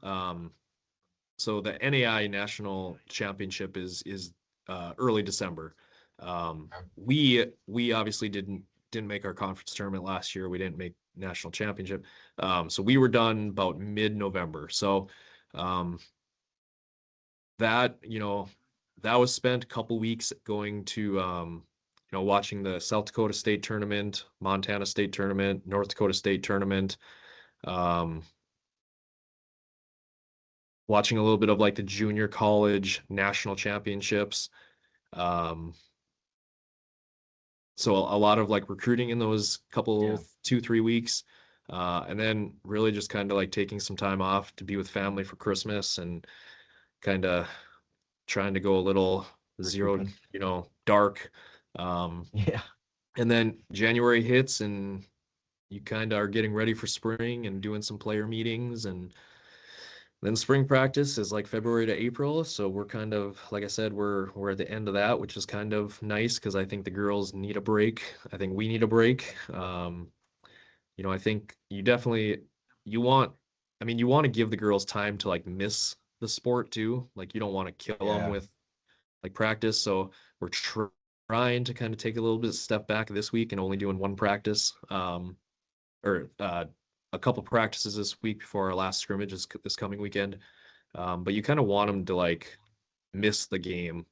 So the NAIA National Championship is early December. We obviously didn't make our conference tournament last year. We didn't make national championship. So we were done about mid-November. So that was spent a couple weeks going to watching the South Dakota State Tournament, Montana State Tournament, North Dakota State Tournament, watching a little bit of like the junior college national championships. So a lot of like recruiting in those couple 2-3 weeks, and then really just kind of like taking some time off to be with family for Christmas and kind of trying to go a little zero, dark. And then January hits and you kind of are getting ready for spring and doing some player meetings, and then spring practice is like February to April. So we're kind of, like I said, we're at the end of that, which is kind of nice because I think the girls need a break. I think we need a break. I think you want to give the girls time to like miss the sport too. Like you don't want to kill them with like practice. So we're trying to kind of take a little bit of step back this week and only doing one practice, or a couple practices this week before our last scrimmage is this coming weekend. But you kind of want them to like miss the game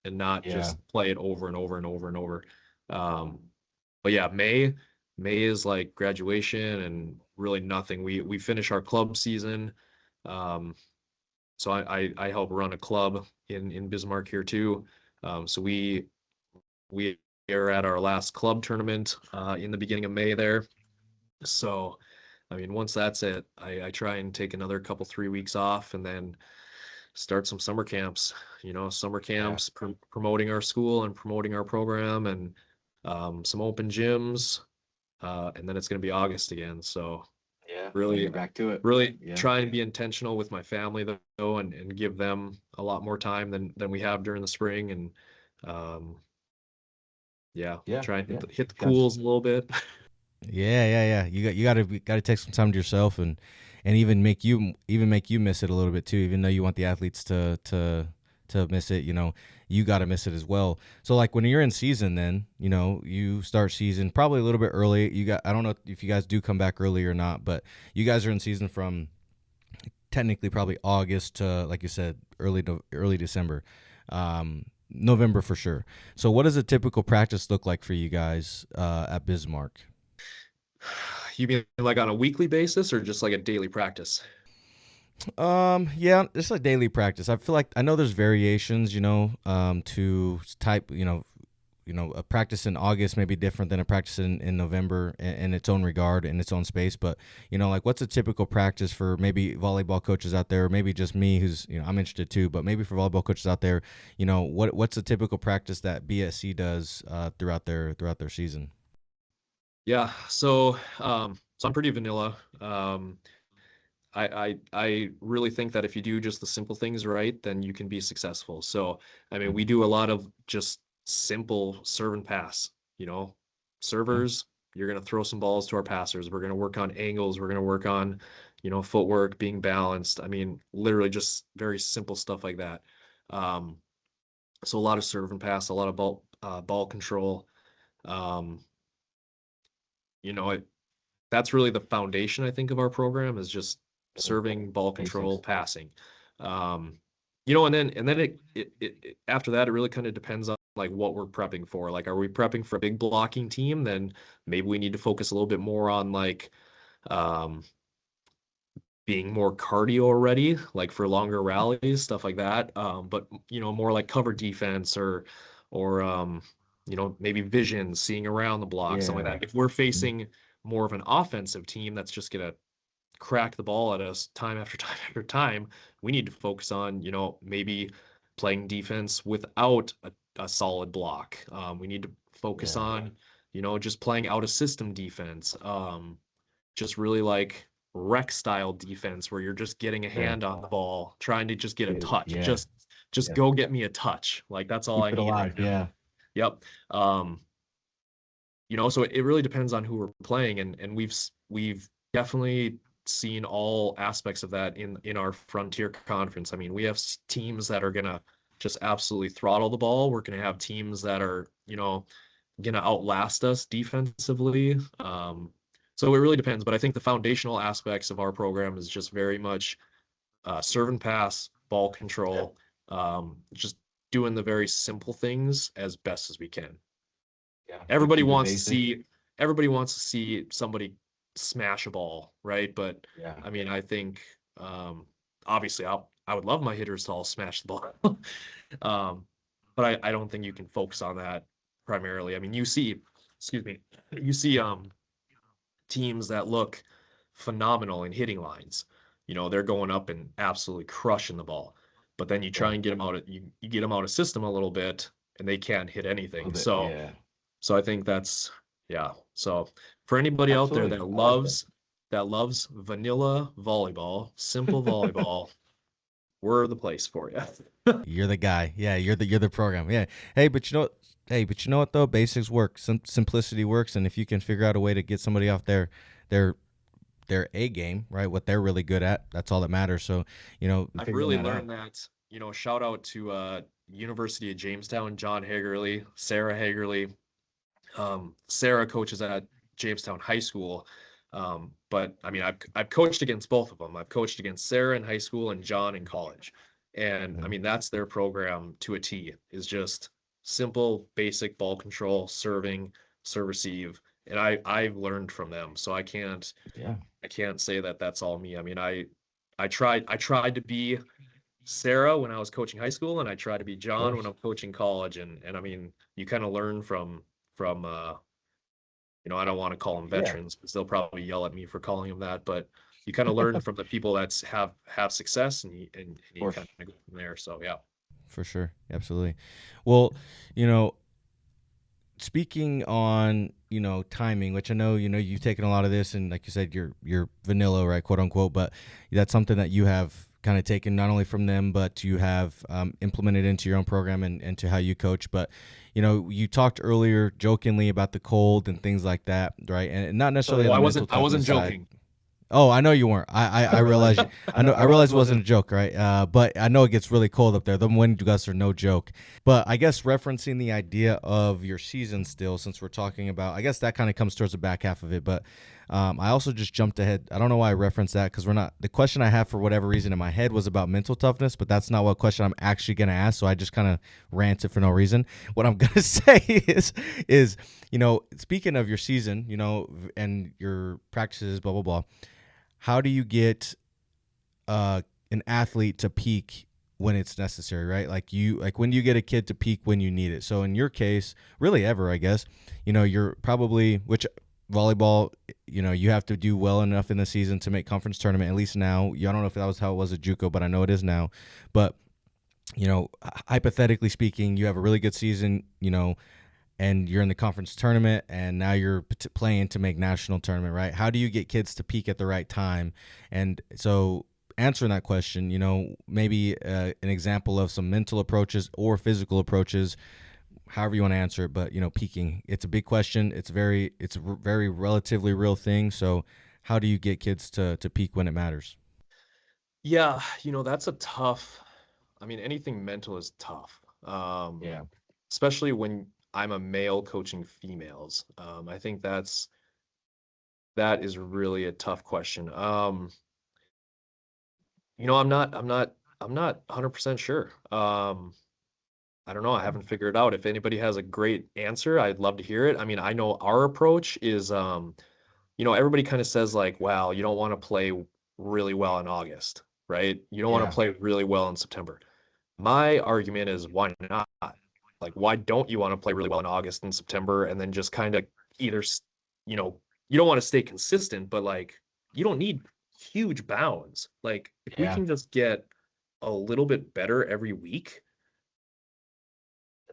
and not just play it over and over and over and over. But yeah, May is like graduation and really nothing. We finish our club season. So I help run a club in Bismarck here too. So we are at our last club tournament in the beginning of May there. So, I mean, once that's it, I try and take another 3 weeks off and then start some summer camps, promoting our school and promoting our program, and some open gyms. And then it's going to be August again. So really, you're back to it. really Yeah. try and be intentional with my family though, and give them a lot more time than we have during the spring. And try and hit the pools a little bit. Yeah. You gotta take some time to yourself and even make you miss it a little bit too. Even though you want the athletes to miss it, you got to miss it as well. So like when you're in season, then you start season probably a little bit early. I don't know if you guys do come back early or not, but you guys are in season from technically probably August to, like you said, early December. November for sure. So what does a typical practice look like for you guys at Bismarck? You mean like on a weekly basis or just like a daily practice? Yeah, it's like daily practice. I feel like I know there's variations, to type, a practice in August may be different than a practice in November in its own regard, in its own space. But, like what's a typical practice for maybe volleyball coaches out there, or maybe just me who's, I'm interested too, but maybe for volleyball coaches out there, what's a typical practice that BSC does throughout their season? Yeah. So I'm pretty vanilla. I really think that if you do just the simple things right, then you can be successful. So, I mean, we do a lot of just simple serve and pass, servers, you're going to throw some balls to our passers. We're going to work on angles. We're going to work on, footwork, being balanced. I mean, literally just very simple stuff like that. So a lot of serve and pass, a lot of ball control. That's really the foundation, I think, of our program is just serving, ball control, passing. And then it after that, it really kind of depends on like what we're prepping for. Like, are we prepping for a big blocking team? Then maybe we need to focus a little bit more on like being more cardio ready, like for longer rallies, stuff like that. But more like cover defense or maybe vision, seeing around the block, something like that. If we're facing more of an offensive team that's just gonna crack the ball at us time after time after time, we need to focus on, maybe playing defense without a solid block. We need to focus on, just playing out of system defense. Just really like rec style defense where you're just getting a hand on the ball, trying to just get a touch. Just go get me a touch. Like that's all I need right now. Yep. So it really depends on who we're playing, and we've definitely seen all aspects of that in our Frontier Conference. I mean, we have teams that are gonna just absolutely throttle the ball. We're gonna have teams that are, gonna outlast us defensively. So it really depends, but I think the foundational aspects of our program is just very much serve and pass, ball control, just doing the very simple things as best as we can. Yeah. Everybody wants to see somebody smash a ball, right? But I mean, I think obviously I would love my hitters to all smash the ball. But I don't think you can focus on that primarily. I mean, you see teams that look phenomenal in hitting lines. They're going up and absolutely crushing the ball. But then you try and get them out you get them out of system a little bit and they can't hit anything. So I think that's So for anybody out there that loves vanilla volleyball, simple volleyball, we're the place for you. You're the guy. Yeah, you're the program. Yeah. Hey, but you know what though? Basics work. Simplicity works, and if you can figure out a way to get somebody off their A game, right? What they're really good at, that's all that matters. So, I've really learned that. Shout out to University of Jamestown, John Hagerly, Sarah Hagerly. Sarah coaches at Jamestown High School. But I mean, I've coached against both of them. I've coached against Sarah in high school and John in college. And I mean, that's their program to a T, is just simple, basic ball control, serving, serve, receive. And I've learned from them. So I can't say that that's all me. I mean, I tried to be Sarah when I was coaching high school, and I tried to be John when I'm coaching college. And I mean, you kind of learn from I don't want to call them veterans because they'll probably yell at me for calling them that, but you kind of learn from the people that have success, and you kind of go from there. So yeah, for sure, absolutely. Well, speaking on, timing, which I know, you've taken a lot of this, and like you said, you're vanilla, right, quote unquote, but that's something that you have kind of taken not only from them, but you have implemented into your own program and to how you coach. But, you talked earlier jokingly about the cold and things like that, right? And not necessarily. Oh, on I the wasn't mental toughness side. joking. Oh, I know you weren't. I realized. I realized it wasn't a joke, right? But I know it gets really cold up there. The wind gusts are no joke. But I guess referencing the idea of your season still, since we're talking about, I guess that kind of comes towards the back half of it. But I also just jumped ahead. I don't know why I referenced that, because we're not. The question I have for whatever reason in my head was about mental toughness, but that's not what question I'm actually going to ask. So I just kind of ranted for no reason. What I'm going to say is, speaking of your season, and your practices, blah blah blah. How do you get an athlete to peak when it's necessary, right? Like when do you get a kid to peak when you need it? So in your case, really ever, I guess, you're probably, which volleyball, you have to do well enough in the season to make conference tournament, at least now. I don't know if that was how it was at JUCO, but I know it is now. But, hypothetically speaking, you have a really good season, and you're in the conference tournament, and now you're playing to make national tournament, right? How do you get kids to peak at the right time? And so answering that question, maybe an example of some mental approaches or physical approaches, however you want to answer it, but, peaking, it's a big question. It's a very relatively real thing. So how do you get kids to peak when it matters? Yeah, that's a tough, anything mental is tough. Yeah. Especially when I'm a male coaching females. I think that is really a tough question. I'm not 100% sure. I don't know. I haven't figured it out. If anybody has a great answer, I'd love to hear it. I know our approach is, everybody kind of says like, wow, you don't want to play really well in August, right? You don't want Yeah. to play really well in September. My argument is, why not? Like, why don't you want to play really well in August and September, and then just kind of either, you don't want to stay consistent, but like, you don't need huge bounds. Like, if we Yeah. can just get a little bit better every week,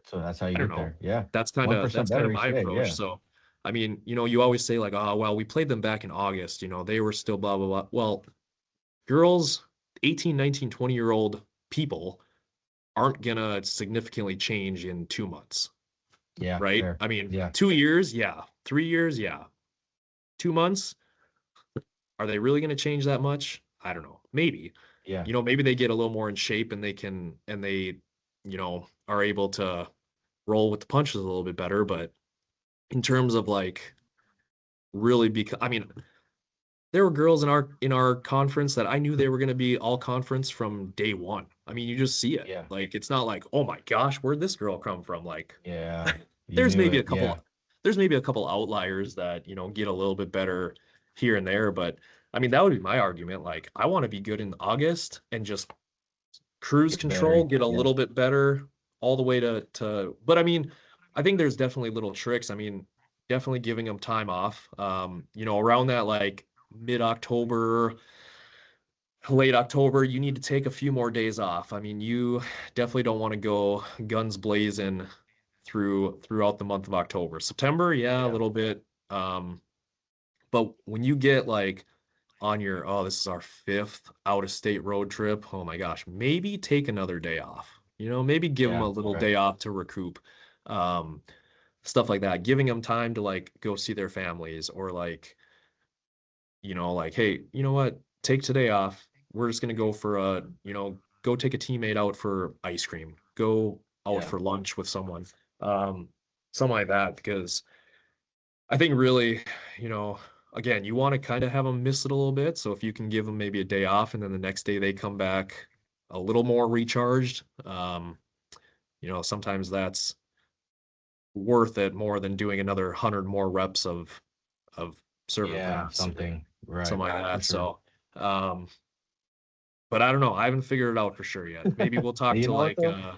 So that's how you I don't get know. there. Yeah. That's kind 1% of better my each day. approach. Yeah. So, you always say like, oh, well, we played them back in August, they were still blah, blah, blah. Well, girls, 18, 19, 20-year-old people aren't gonna significantly change in 2 months, Yeah. right? Fair. Yeah. 2 years, yeah. 3 years, yeah. 2 months, are they really gonna change that much? I don't know. Maybe. Yeah. Maybe they get a little more in shape and they are able to roll with the punches a little bit better. But in terms of like really there were girls in our conference that I knew they were going to be all conference from day one. You just see it. Yeah. Like, it's not like, oh my gosh, where'd this girl come from? Like, Yeah. You there's knew maybe it. Yeah. there's maybe a couple outliers that, get a little bit better here and there. But that would be my argument. Like, I want to be good in August and just cruise Get control, better. get a Yeah. little bit better all the way but I think there's definitely little tricks. Definitely giving them time off. Around that like mid-October, late October, you need to take a few more days off. You definitely don't want to go guns blazing throughout the month of October. September, yeah, a little bit. But when you get like on this is our 5th out-of-state road trip, oh my gosh, maybe take another day off. Maybe give them a little Right. day off to recoup. Stuff like that, giving them time to like go see their families, or like, like, hey, you know what? Take today off. We're just gonna go for go take a teammate out for ice cream. Go out Yeah. for lunch with someone. Something like that, because I think really, again, you want to kind of have them miss it a little bit. So if you can give them maybe a day off and then the next day they come back a little more recharged, sometimes that's worth it more than doing another 100 more reps of server Yeah. pass. Something. Right. Something like For that. sure. So, but I don't know. I haven't figured it out for sure yet. Maybe we'll talk You to know what, like, though?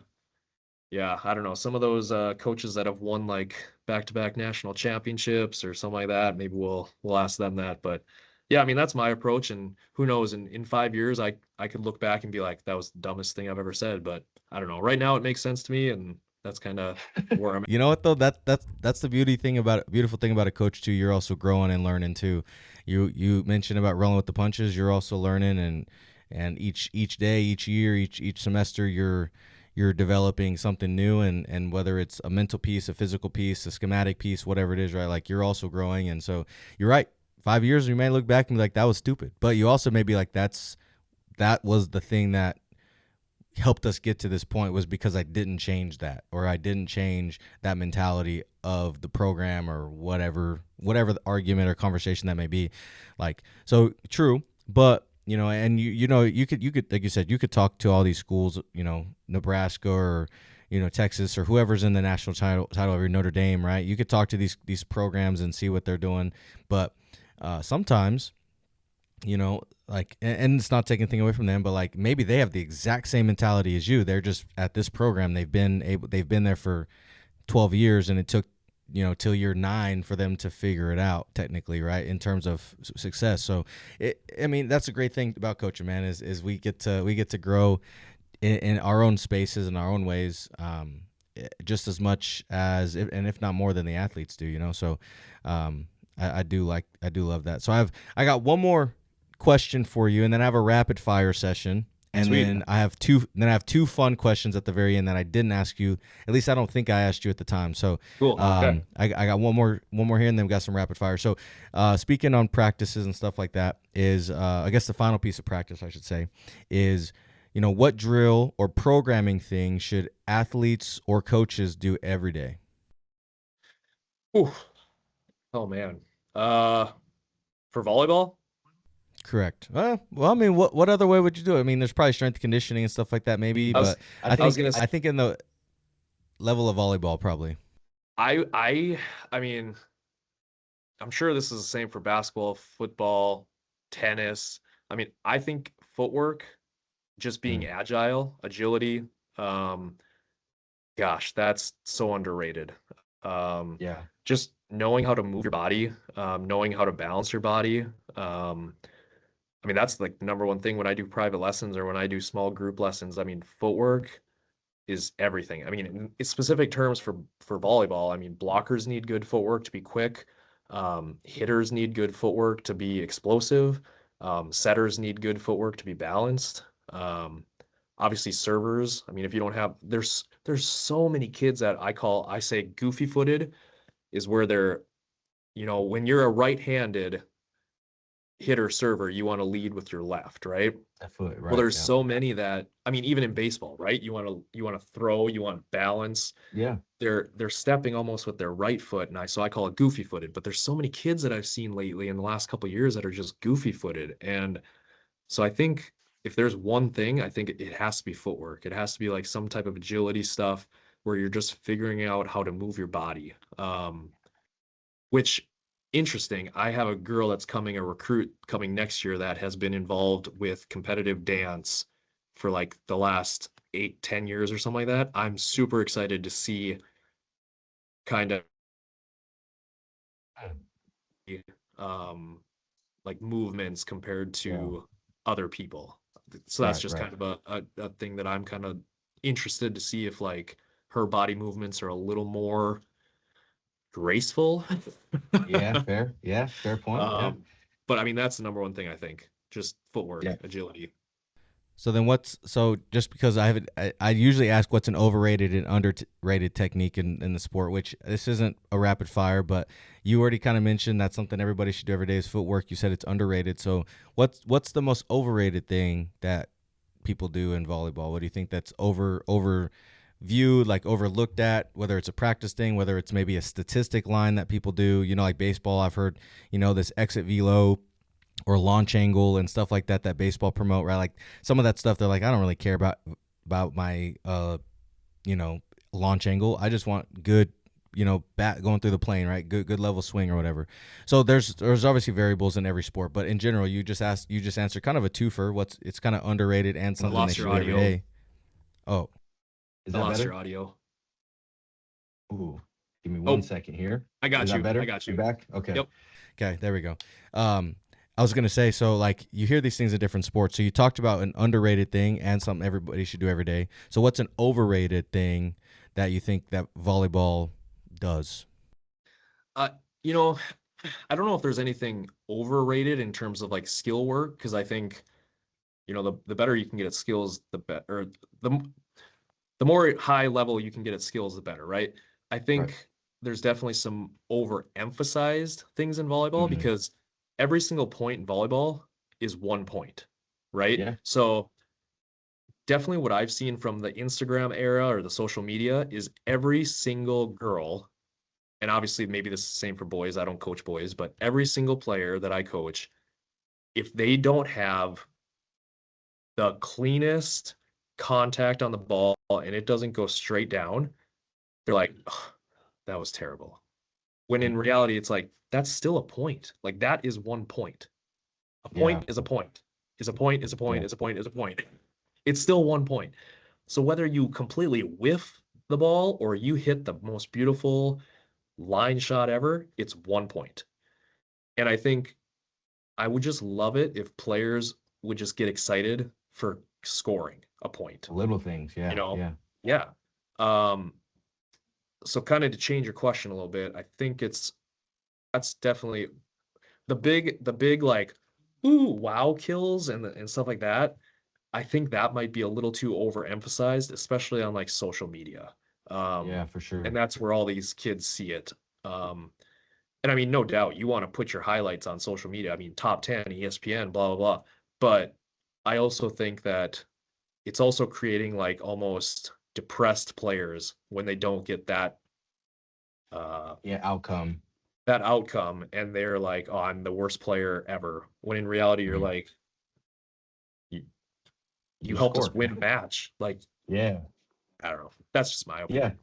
yeah, I don't know, some of those coaches that have won like back-to-back national championships or something like that. Maybe we'll ask them that. But yeah, that's my approach. And who knows, in 5 years, I could look back and be like, that was the dumbest thing I've ever said. But I don't know. Right now, it makes sense to me, and That's kind of where I'm at. You know what though? That's the beautiful thing about a coach too. You're also growing and learning too. You mentioned about rolling with the punches. You're also learning, and each day, each year, each semester, you're developing something new, and whether it's a mental piece, a physical piece, a schematic piece, whatever it is, right? Like you're also growing, and so you're right. 5 years, you may look back and be like, that was stupid, but you also may be like, that was the thing that helped us get to this point, was because I didn't change that, or I didn't change that mentality of the program, or whatever the argument or conversation that may be. Like, so true, but and you could like you said, you could talk to all these schools, Nebraska or Texas or whoever's in the national title over Notre Dame, right? You could talk to these programs and see what they're doing, but sometimes like, and it's not taking anything away from them, but like maybe they have the exact same mentality as you. They're just at this program, they've been there for 12 years, and it took till year 9 for them to figure it out technically, right, in terms of success. So that's a great thing about coaching, man, is we get to grow in our own spaces, in our own ways, just as much as, and if not more than, the athletes do. So I do love that. So I got one more question for you, and then I have a rapid fire session, and Sweet. then I have two fun questions at the very end that I didn't ask you. At least I don't think I asked you at the time. So Cool. Okay. I got one more here, and then we got some rapid fire. So speaking on practices and stuff like that, is I guess the final piece of practice, I should say, is what drill or programming thing should athletes or coaches do every day? Ooh. Oh man. For volleyball? Correct. Well, I mean, what other way would you do it? I mean, there's probably strength conditioning and stuff like that, maybe. I think in the level of volleyball, probably. I mean, I'm sure this is the same for basketball, football, tennis. I mean, I think footwork, just being agile, agility, gosh, that's so underrated. Yeah. Just knowing how to move your body, knowing how to balance your body. I mean, that's like the number one thing when I do private lessons or when I do small group lessons. I mean, footwork is everything. I mean, in specific terms for volleyball, I mean, blockers need good footwork to be quick. Hitters need good footwork to be explosive. Setters need good footwork to be balanced. Obviously servers. I mean, if you don't have, there's so many kids that I say goofy footed, is where they're, when you're a right-handed hitter server, you want to lead with your left, right? That foot, right. Well, there's yeah. so many that, I mean, even in baseball, right? You want to throw, you want balance. Yeah. They're stepping almost with their right foot, and I call it goofy footed. But there's so many kids that I've seen lately in the last couple of years that are just goofy footed. And so I think if there's one thing, I think it has to be footwork. It has to be like some type of agility stuff where you're just figuring out how to move your body. Which, interesting, I have a girl that's a recruit coming next year that has been involved with competitive dance for like the last 8-10 years or something like that. I'm super excited to see kind of like movements compared to other people. So that's just kind of a thing that I'm kind of interested to see, if like her body movements are a little more graceful. Yeah, fair. Yeah, fair point. But I mean, that's the number one thing, I think, just footwork, agility. So then just because I usually ask what's an overrated and underrated technique in the sport, which this isn't a rapid fire, but you already kind of mentioned that's something everybody should do every day is footwork. You said it's underrated. So what's the most overrated thing that people do in volleyball? What do you think that's overviewed, like overlooked at, whether it's a practice thing, whether it's maybe a statistic line that people do, like baseball, I've heard, this exit velo or launch angle and stuff like that baseball promote, right? Like some of that stuff, they're like, I don't really care about my, launch angle. I just want good, bat going through the plane, right? Good level swing or whatever. So there's obviously variables in every sport, but in general, you just answered kind of a twofer. It's kind of underrated and something they should do every day. Oh, is I that lost better? your audio. Ooh, give me one second here. I got Is you. that better? I got you. You're back? Okay. Yep. Okay, there we go. I was going to say, so like you hear these things in different sports. So you talked about an underrated thing and something everybody should do every day. So what's an overrated thing that you think that volleyball does? You know, I don't know if there's anything overrated in terms of like skill work, because I think, you know, the better you can get at skills, the better, the more high level you can get at skills, the better, right? I think Right. there's definitely some overemphasized things in volleyball, Mhm. because every single point in volleyball is 1 point, right? Yeah. So definitely what I've seen from the Instagram era or the social media is every single girl, and obviously maybe this is the same for boys, I don't coach boys, but every single player that I coach, if they don't have the cleanest contact on the ball and it doesn't go straight down, they're like, "Ugh, that was terrible." When in reality, it's like, that's still a point. Like, that is 1 point. A point Yeah. is a point, is a point, is a point, Yeah. is a point, is a point. It's still 1 point. So whether you completely whiff the ball or you hit the most beautiful line shot ever, it's 1 point. And I think I would just love it if players would just get excited for scoring a point, Little things. Yeah. you know? Yeah. Yeah. Um, so kind of to change your question a little bit, I think that's definitely the big like, ooh, wow kills and stuff like that. I think that might be a little too overemphasized, especially on like social media. Yeah, for sure. And that's where all these kids see it. And I mean, no doubt you want to put your highlights on social media. I mean, top 10, ESPN, blah, blah, blah. But I also think that it's also creating like almost depressed players when they don't get Yeah, outcome. that outcome, and they're like, oh, I'm the worst player ever. When in reality, you're Mhm. like, you You helped us scored. win a match. Like, Yeah. I don't know. That's just my opinion. Yeah.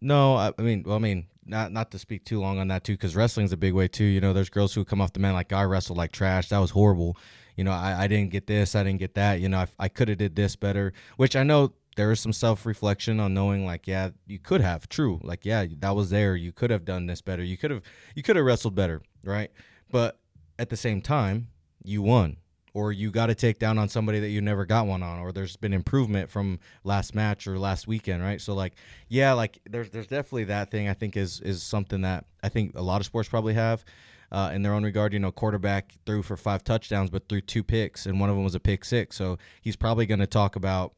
No, I mean, not to speak too long on that too, because wrestling's a big way too. You know, there's girls who come off the mat like, I wrestled like trash. That was horrible. You know, I didn't get this, I didn't get that. You know, I could have did this better. Which I know there is some self reflection on knowing like, yeah, you could have. True, like, yeah, that was there. You could have done this better. You could have wrestled better, right? But at the same time, you won. Or you got to take down on somebody that you never got one on, or there's been improvement from last match or last weekend, right? So like, yeah, like there's definitely that thing I think is something that I think a lot of sports probably have in their own regard. You know, quarterback threw for 5 touchdowns but threw 2 picks, and one of them was a pick six. So he's probably going to talk about,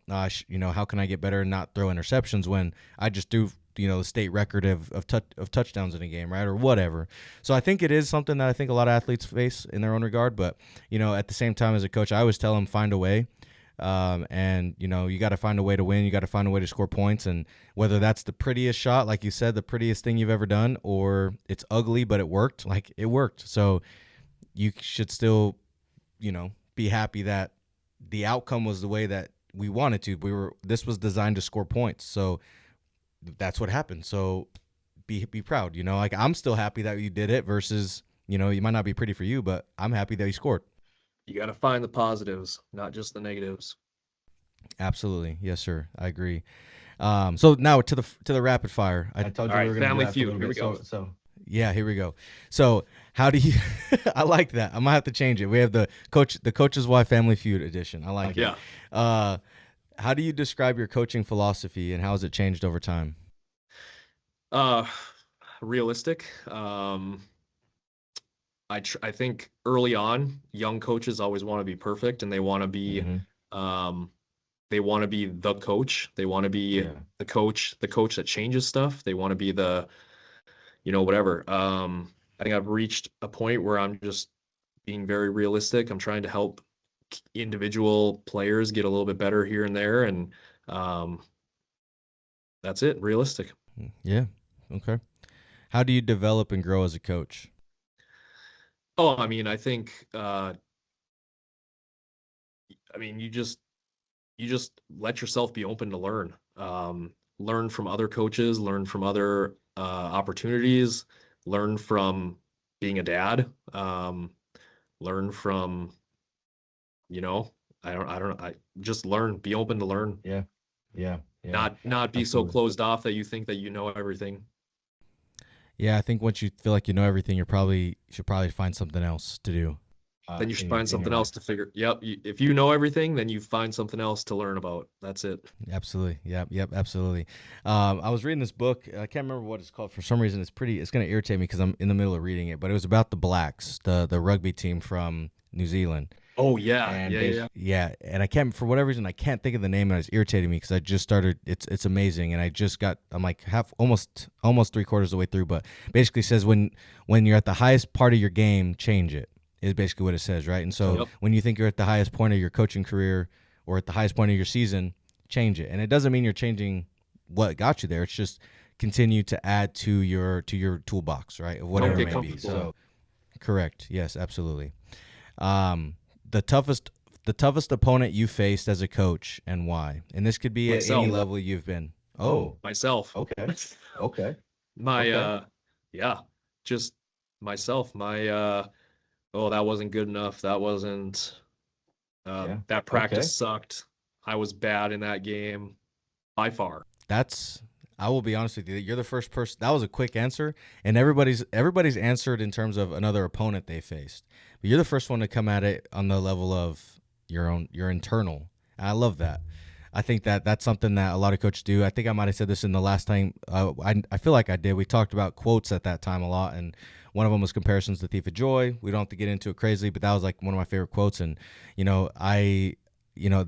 you know, how can I get better and not throw interceptions when I just threw, you know, the state record of touchdowns in a game, right, or whatever. So I think it is something that I think a lot of athletes face in their own regard. But you know, at the same time, as a coach, I always tell them find a way. And you know, you got to find a way to win. You got to find a way to score points, and whether that's the prettiest shot, like you said, the prettiest thing you've ever done, or it's ugly but it worked, like it worked. So you should still, you know, be happy that the outcome was the way that we wanted to. This was designed to score points, so that's what happened. So be proud. You know, like I'm still happy that you did it. Versus, you know, it might not be pretty for you, but I'm happy that you scored. You got to find the positives, not just the negatives. Absolutely, yes, sir. I agree. So now to the rapid fire. I told you All we right, were gonna Family do that for a Feud, little here we bit. go. So Yeah, here we go. So how do you? I like that. I might have to change it. We have the coach's wife Family Feud edition. I like it. Yeah. How do you describe your coaching philosophy, and how has it changed over time? Realistic. I think early on, young coaches always want to be perfect, and they want to be Mhm. they want to be the coach. They want to be Yeah. the coach that changes stuff. They want to be the, you know, whatever. I think I've reached a point where I'm just being very realistic. I'm trying to help individual players get a little bit better here and there, and um, that's it. Realistic. Yeah. Okay. How do you develop and grow as a coach? Oh, I mean, I think, you just let yourself be open to learn. Learn from other coaches, learn from other opportunities, learn from being a dad, learn from, you know, I don't know. I just learn, be open to learn, Yeah. Yeah. Yeah. not be so Absolutely. closed off that you think that you know everything. Yeah, I think once you feel like you know everything, you should probably find something else to do. then you should in find something your else to figure. Yep. If you know everything, then you find something else to learn about. That's it. Absolutely. Yep, absolutely. I was reading this book. I can't remember what it's called. For some reason, it's going to irritate me because I'm in the middle of reading it. But it was about the Blacks, the rugby team from New Zealand. Oh yeah, And yeah. Yeah, and I can't, for whatever reason, I can't think of the name, and it's irritating me because I just started. It's amazing, and I'm like almost 3/4 of the way through. But basically says when you're at the highest part of your game, change it. Is basically what it says, right? And so Yep. when you think you're at the highest point of your coaching career or at the highest point of your season, change it. And it doesn't mean you're changing what got you there. It's just continue to add to your toolbox, right? Of whatever Don't it get may be. comfortable. So correct. Yes, absolutely. The toughest opponent you faced as a coach and why? And this could be at any Myself. level you've been. Myself. Okay. Okay. My Okay. yeah, just myself. My that wasn't good enough. That wasn't Yeah. that practice Okay. sucked. I was bad in that game by far. I will be honest with you. You're the first person. That was a quick answer, and everybody's answered in terms of another opponent they faced. But you're the first one to come at it on the level of your internal. And I love that. I think that's something that a lot of coaches do. I think I might have said this in the last time. I feel like I did. We talked about quotes at that time a lot, and one of them was comparisons to Thief of Joy. We don't have to get into it crazy, but that was like one of my favorite quotes. And the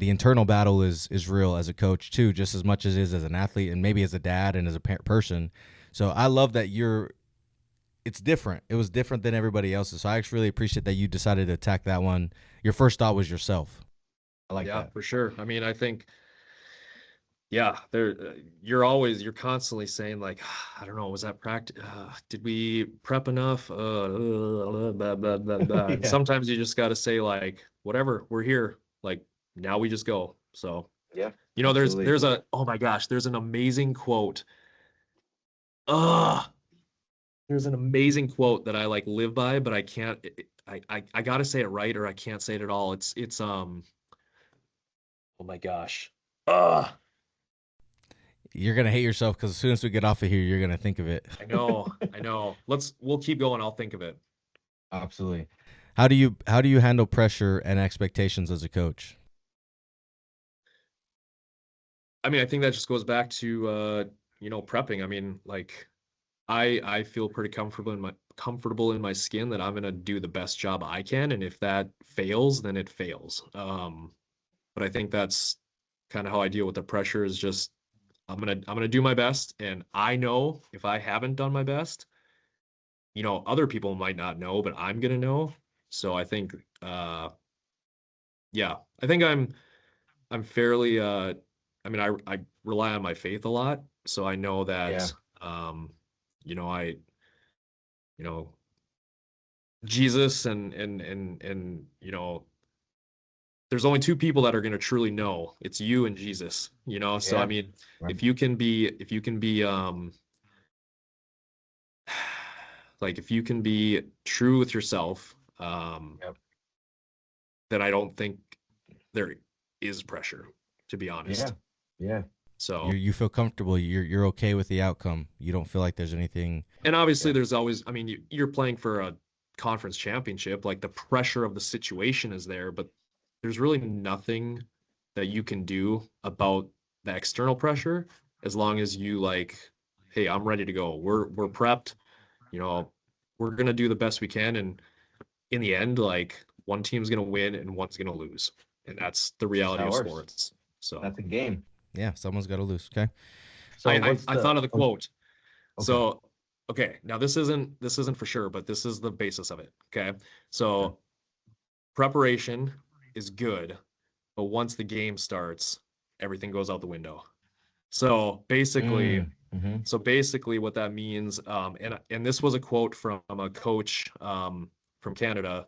internal battle is real as a coach too, just as much as it is as an athlete and maybe as a dad and as a person. So I love that it's different. It was different than everybody else's. So I actually really appreciate that you decided to attack that one. Your first thought was yourself. I like Yeah, that. for sure. I mean, I think, yeah, you're constantly saying like, I don't know, was that practice? Did we prep enough? Blah, blah, blah, blah. And Yeah. sometimes you just got to say like, whatever, we're here. Like now we just go. So, Yeah. there's Absolutely. oh my gosh, there's an amazing quote. There's an amazing quote that I like live by, but I can't. I got to say it right, or I can't say it at all. It's oh my gosh. You're gonna hate yourself because as soon as we get off of here, you're gonna think of it. I know. We'll keep going. I'll think of it. Absolutely. How do you handle pressure and expectations as a coach? I mean, I think that just goes back to prepping. I mean, like I feel pretty comfortable in my skin that I'm gonna do the best job I can, and if that fails, then it fails. But I think that's kind of how I deal with the pressure is just I'm gonna do my best, and I know if I haven't done my best, other people might not know, but I'm gonna know. So I think yeah, I think I'm fairly I mean I rely on my faith a lot, so I know that Yeah. I Jesus and there's only two people that are going to truly know. It's you and Jesus, so I Yeah. mean Right. if you can be like if you can be true with yourself, Yep. then I don't think there is pressure, to be honest. Yeah. Yeah. So You feel comfortable. You're okay with the outcome. You don't feel like there's anything. and obviously Yeah. there's always, I mean, you're playing for a conference championship, like the pressure of the situation is there, but there's really nothing that you can do about the external pressure as long as you like, hey, I'm ready to go. We're prepped, we're gonna do the best we can, and in the end, like one team's gonna win and one's gonna lose, and that's the reality how of it works. sports. So That's a game. Yeah, someone's got to lose. Okay. So I what's thought of the quote. Okay. So, okay, now this isn't for sure, but this is the basis of it. Okay. So preparation is good, but once the game starts, everything goes out the window. So basically, what that means, and this was a quote from a coach from Canada,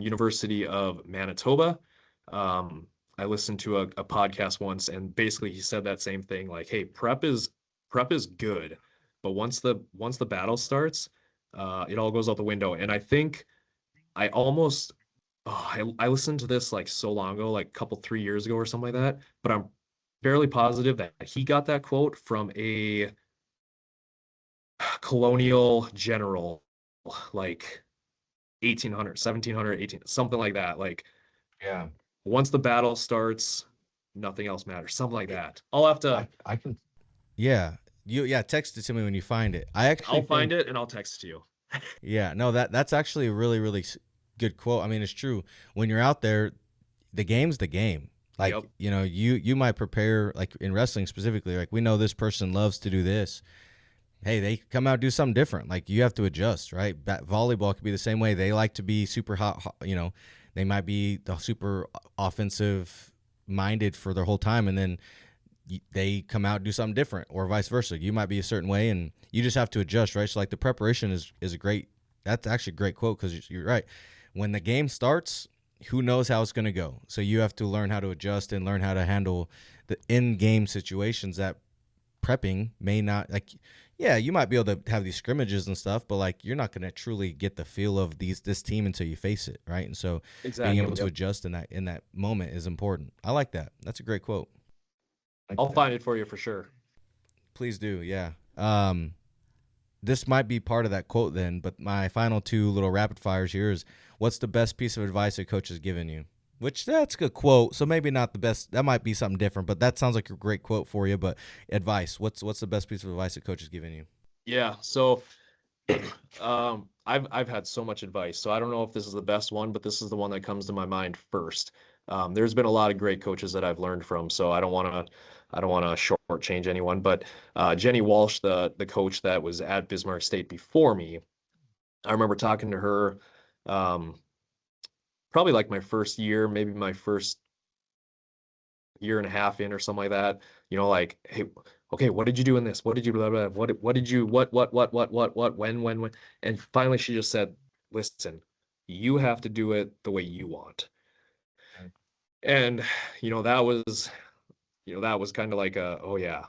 University of Manitoba. I listened to a podcast once, and basically he said that same thing, like, hey, prep is good, but once the battle starts, it all goes out the window. And I think I almost I listened to this like so long ago, like a couple 3 years ago or something like that, but I'm fairly positive that he got that quote from a colonial general, like 1800, 1700, 18, something like that. Like Yeah. once the battle starts, nothing else matters. Something like that. I'll have to. I can. Yeah. Text it to me when you find it. I'll find it and I'll text it to you. Yeah, no, that's actually a really, really good quote. I mean, it's true. When you're out there, the game's the game. Like, Yep. You might prepare, like in wrestling specifically, like we know this person loves to do this. Hey, they come out and do something different. Like you have to adjust, right? Volleyball could be the same way. They like to be super hot, they might be the super offensive minded for their whole time, and then they come out and do something different, or vice versa. You might be a certain way, and you just have to adjust, right? So like the preparation is a great. That's actually a great quote, because you're right. When the game starts, who knows how it's going to go? So you have to learn how to adjust and learn how to handle the in-game situations that prepping may not, like. Yeah, you might be able to have these scrimmages and stuff, but like you're not going to truly get the feel of this team until you face it, right? And so Exactly. being able to adjust in that moment is important. I like that. That's a great quote. I'll find it for you for sure. Please do, yeah. This might be part of that quote then, but my final two little rapid fires here is, what's the best piece of advice a coach has given you? Which, that's a good quote, so maybe not the best. That might be something different, but that sounds like a great quote for you. But advice, what's the best piece of advice a coach has given you? Yeah, so I've had so much advice, so I don't know if this is the best one, but this is the one that comes to my mind first. There's been a lot of great coaches that I've learned from, so I don't want to shortchange anyone. But Jenny Walsh, the coach that was at Bismarck State before me, I remember talking to her probably like my first year, maybe my first year and a half in or something like that. Like, hey, okay, what did you do in this? What did you blah, blah, what did you what when? And finally she just said, listen, you have to do it the way you want. And that was kind of like oh yeah,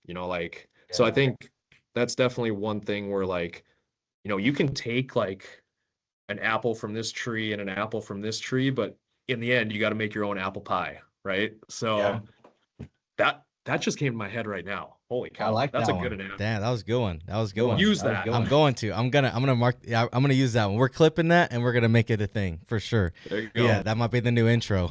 like, so I think that's definitely one thing where, like, you can take like an apple from this tree and an apple from this tree, but in the end you got to make your own apple pie, right? So that just came to my head right now. Holy cow, I like that's that a good one. analogy. Damn, that was a good one. That was a good one. Use That was that. good. I'm gonna mark. Yeah, I'm gonna use that one. We're clipping that and we're gonna make it a thing for sure. There you go. Yeah, that might be the new intro.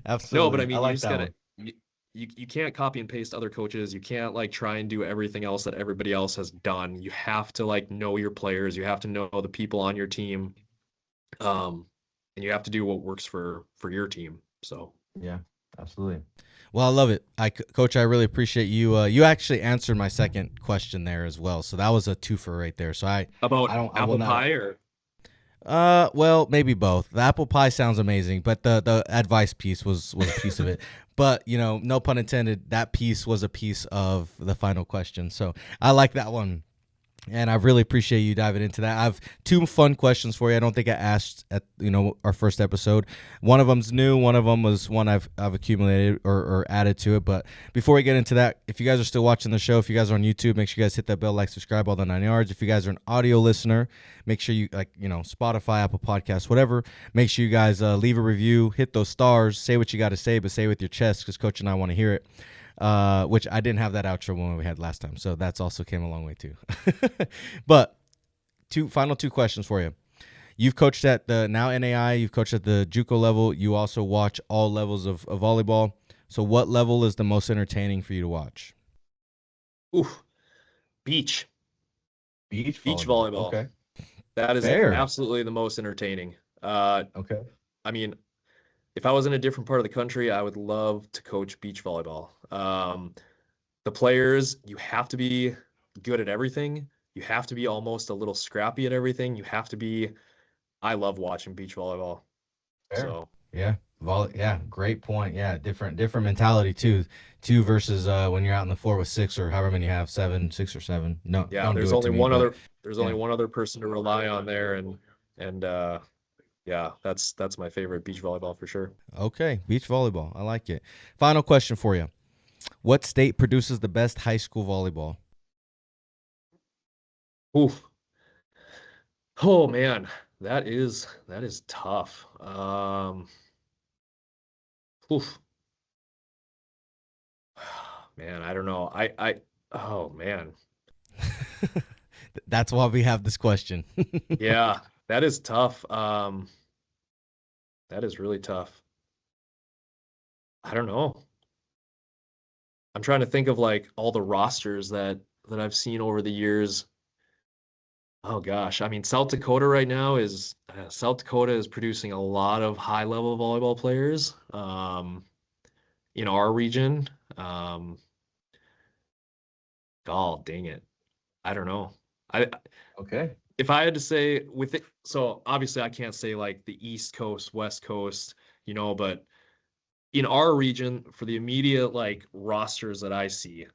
Absolutely. No, but I mean, I like you just that gotta, you can't copy and paste other coaches. You can't like try and do everything else that everybody else has done. You have to like know your players. You have to know the people on your team, and you have to do what works for your team. So Yeah, absolutely. Well, I love it. Coach, I really appreciate you. You actually answered my second question there as well, so that was a twofer right there. So about I will apple not- pie or well, maybe both. The apple pie sounds amazing, but the advice piece was a piece of it. But no pun intended, that piece was a piece of the final question. So I like that one. And I really appreciate you diving into that. I have two fun questions for you. I don't think I asked at our first episode. One of them's new. One of them was one I've accumulated or added to it. But before we get into that, if you guys are still watching the show, if you guys are on YouTube, make sure you guys hit that bell, like, subscribe, all the 9 yards. If you guys are an audio listener, make sure you Spotify, Apple Podcasts, whatever. Make sure you guys leave a review, hit those stars, say what you got to say, but say it with your chest, because Coach and I want to hear it. Which I didn't have that outro when we had last time, so that's also came a long way too. But final two questions for you. You've coached at the now NAIA, you've coached at the JUCO level, you also watch all levels of volleyball. So what level is the most entertaining for you to watch? Beach Beach volleyball. Okay. That is Fair. absolutely the most entertaining. Okay. I mean, if I was in a different part of the country, I would love to coach beach volleyball. The players, you have to be good at everything. You have to be almost a little scrappy at everything. I love watching beach volleyball. Fair. So Yeah. Great point. Yeah, different mentality too. Two versus when you're out on the floor with six or however many you have, 6 or 7. No, yeah, don't there's do it only to me, one but- other. There's only one other person to rely on there, and yeah, that's my favorite beach volleyball for sure. Okay, beach volleyball. I like it. Final question for you. What state produces the best high school volleyball? Oof. Oh man, that is tough. Oof. Man, I don't know. Oh man. That's why we have this question. Yeah. That is tough. That is really tough. I don't know. I'm trying to think of like all the rosters that I've seen over the years. Oh gosh, I mean South Dakota right now is South Dakota is producing a lot of high level volleyball players in our region. Um, God dang it, I don't know. I Okay. If I had to say with it, so obviously I can't say like the East Coast, West Coast, but in our region for the immediate like rosters that I see,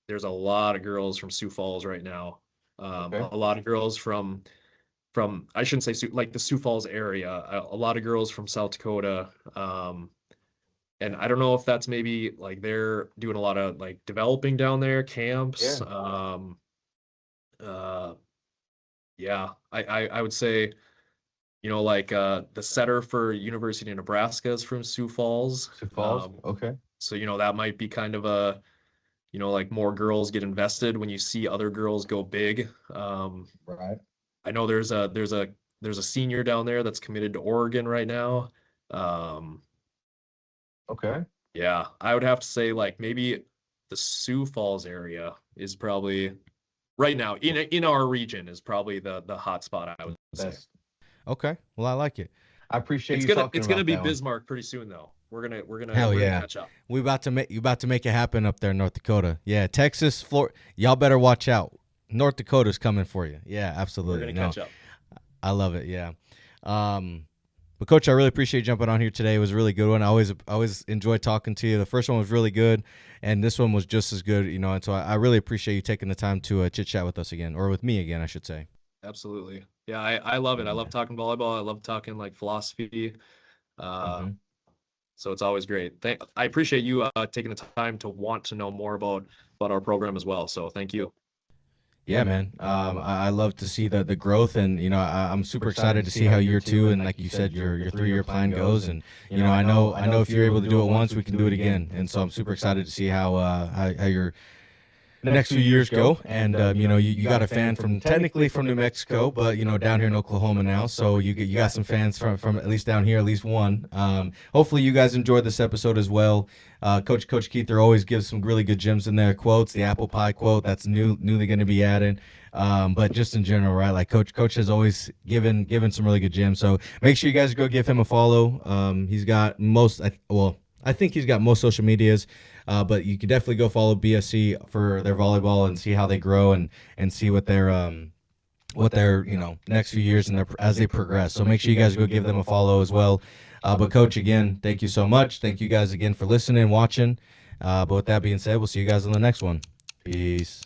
there's a lot of girls from Sioux Falls right now. Okay. A lot of girls from I shouldn't say Sioux, like the Sioux Falls area. A lot of girls from South Dakota. And I don't know if that's maybe like they're doing a lot of like developing down there, camps. Yeah. Yeah, I would say, like the setter for University of Nebraska is from Sioux Falls. Sioux Falls. Okay. So, that might be kind of a, like more girls get invested when you see other girls go big. Right. I know there's a senior down there that's committed to Oregon right now. Okay. Yeah, I would have to say like maybe the Sioux Falls area is probably right now in our region is probably the hot spot, I would say. That's, Okay. Well, I like it. I appreciate It's you gonna talking it's gonna about be that one. Bismarck pretty soon though. We're gonna Hell we're yeah. gonna catch up. You about to make it happen up there in North Dakota. Yeah, Texas, Florida. Y'all better watch out. North Dakota's coming for you. Yeah, absolutely. We're gonna catch up. I love it. Yeah. But Coach, I really appreciate you jumping on here today. It was a really good one. I always enjoy talking to you. The first one was really good, and this one was just as good. And so I really appreciate you taking the time to chit chat with us again, or with me again, I should say. Absolutely. Yeah, I love it. I love talking volleyball. I love talking like philosophy. So it's always great. I appreciate you taking the time to want to know more about our program as well. So thank you. Yeah, man. I love to see the growth, and I'm super excited to see how year 2 and like you said, your 3-year plan goes. And I know if you're able to do it once, we can do it again. And so I'm super excited to see how your next few years go. And you got a fan technically from New Mexico, but down here in Oklahoma now. So you got some fans from at least down here, at least one. Hopefully you guys enjoyed this episode as well. Coach Kuether always gives some really good gems in there. Quotes, the apple pie quote, that's newly going to be added. But just in general, right? Like Coach has always given some really good gems. So make sure you guys go give him a follow. He's got I think he's got most social medias, but you can definitely go follow BSC for their volleyball and see how they grow and see what their next few years and as they progress. So make sure you guys go give them a follow as well. But Coach, again, thank you so much. Thank you guys again for listening and watching. But with that being said, we'll see you guys on the next one. Peace.